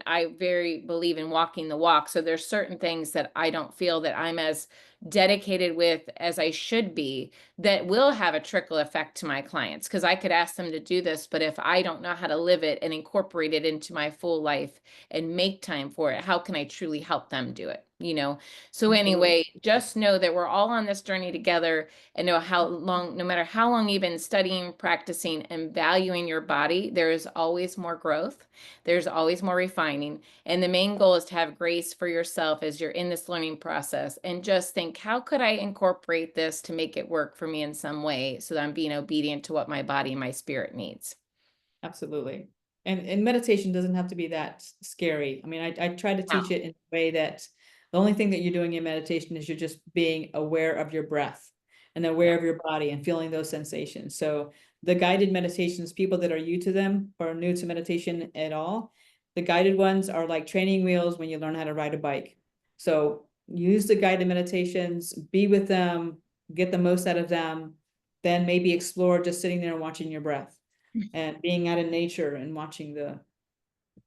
I very believe in walking the walk. So there's certain things that I don't feel that I'm as dedicated with as I should be that will have a trickle effect to my clients, because I could ask them to do this, but if I don't know how to live it and incorporate it into my full life and make time for it, how can I truly help them do it? So Absolutely. anyway, just know that we're all on this journey together, and know how long, no matter how long you've been studying, practicing, and valuing your body, there is always more growth. There's always more refining. And the main goal is to have grace for yourself as you're in this learning process, and just think, how could I incorporate this to make it work for me in some way so that I'm being obedient to what my body and my spirit needs? Absolutely. And meditation doesn't have to be that scary. I mean, I try to Now, teach it in a way that the only thing that you're doing in meditation is you're just being aware of your breath and yeah. aware of your body and feeling those sensations. So the guided meditations, people that are new to them or new to meditation at all, the guided ones are like training wheels when you learn how to ride a bike. So use the guided meditations, be with them, get the most out of them, then maybe explore just sitting there and watching your breath and being out in nature and watching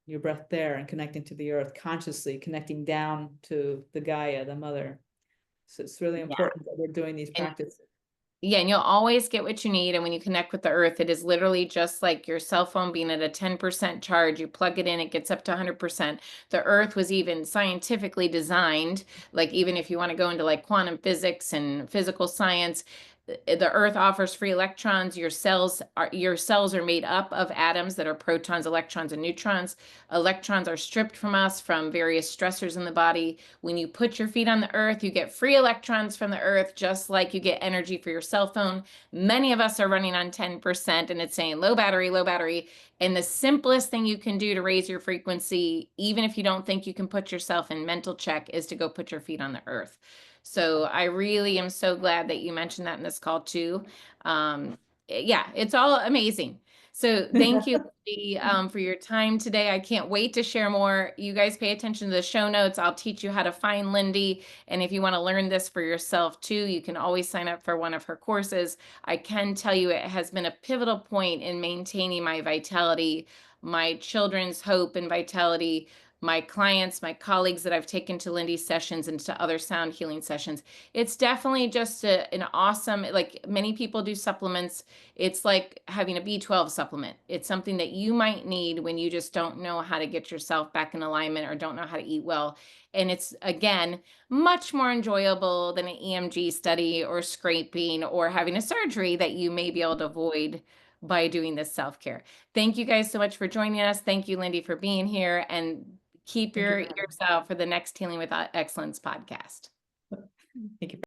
your breath there and connecting to the earth consciously, connecting down to the Gaia, the mother. So it's really Yeah. important that we're doing these And practices. Yeah, and you'll always get what you need. And when you connect with the earth, it is literally just like your cell phone being at a 10% charge. You plug it in, it gets up to 100%. The earth was even scientifically designed, like even if you want to go into like quantum physics and physical science, the earth offers free electrons. Your cells are made up of atoms that are protons, electrons, and neutrons. Electrons are stripped from us from various stressors in the body. When you put your feet on the earth, you get free electrons from the earth, just like you get energy for your cell phone. Many of us are running on 10%, and it's saying low battery, low battery. And the simplest thing you can do to raise your frequency, even if you don't think you can put yourself in mental check, is to go put your feet on the earth. So I really am so glad that you mentioned that in this call too. Yeah, it's all amazing. So thank you, Lindy, for your time today. I can't wait to share more. You guys pay attention to the show notes. I'll teach you how to find Lindy. And if you want to learn this for yourself too, you can always sign up for one of her courses. I can tell you it has been a pivotal point in maintaining my vitality, my children's hope and vitality, my clients, my colleagues that I've taken to Lindy's sessions and to other sound healing sessions. It's definitely just an awesome, like many people do supplements. It's like having a B12 supplement. It's something that you might need when you just don't know how to get yourself back in alignment or don't know how to eat well. And it's, again, much more enjoyable than an EMG study or scraping or having a surgery that you may be able to avoid by doing this self-care. Thank you guys so much for joining us. Thank you, Lindy, for being here. And keep Thank you your for having ears out for the next Healing with Excellence podcast. me. Thank you.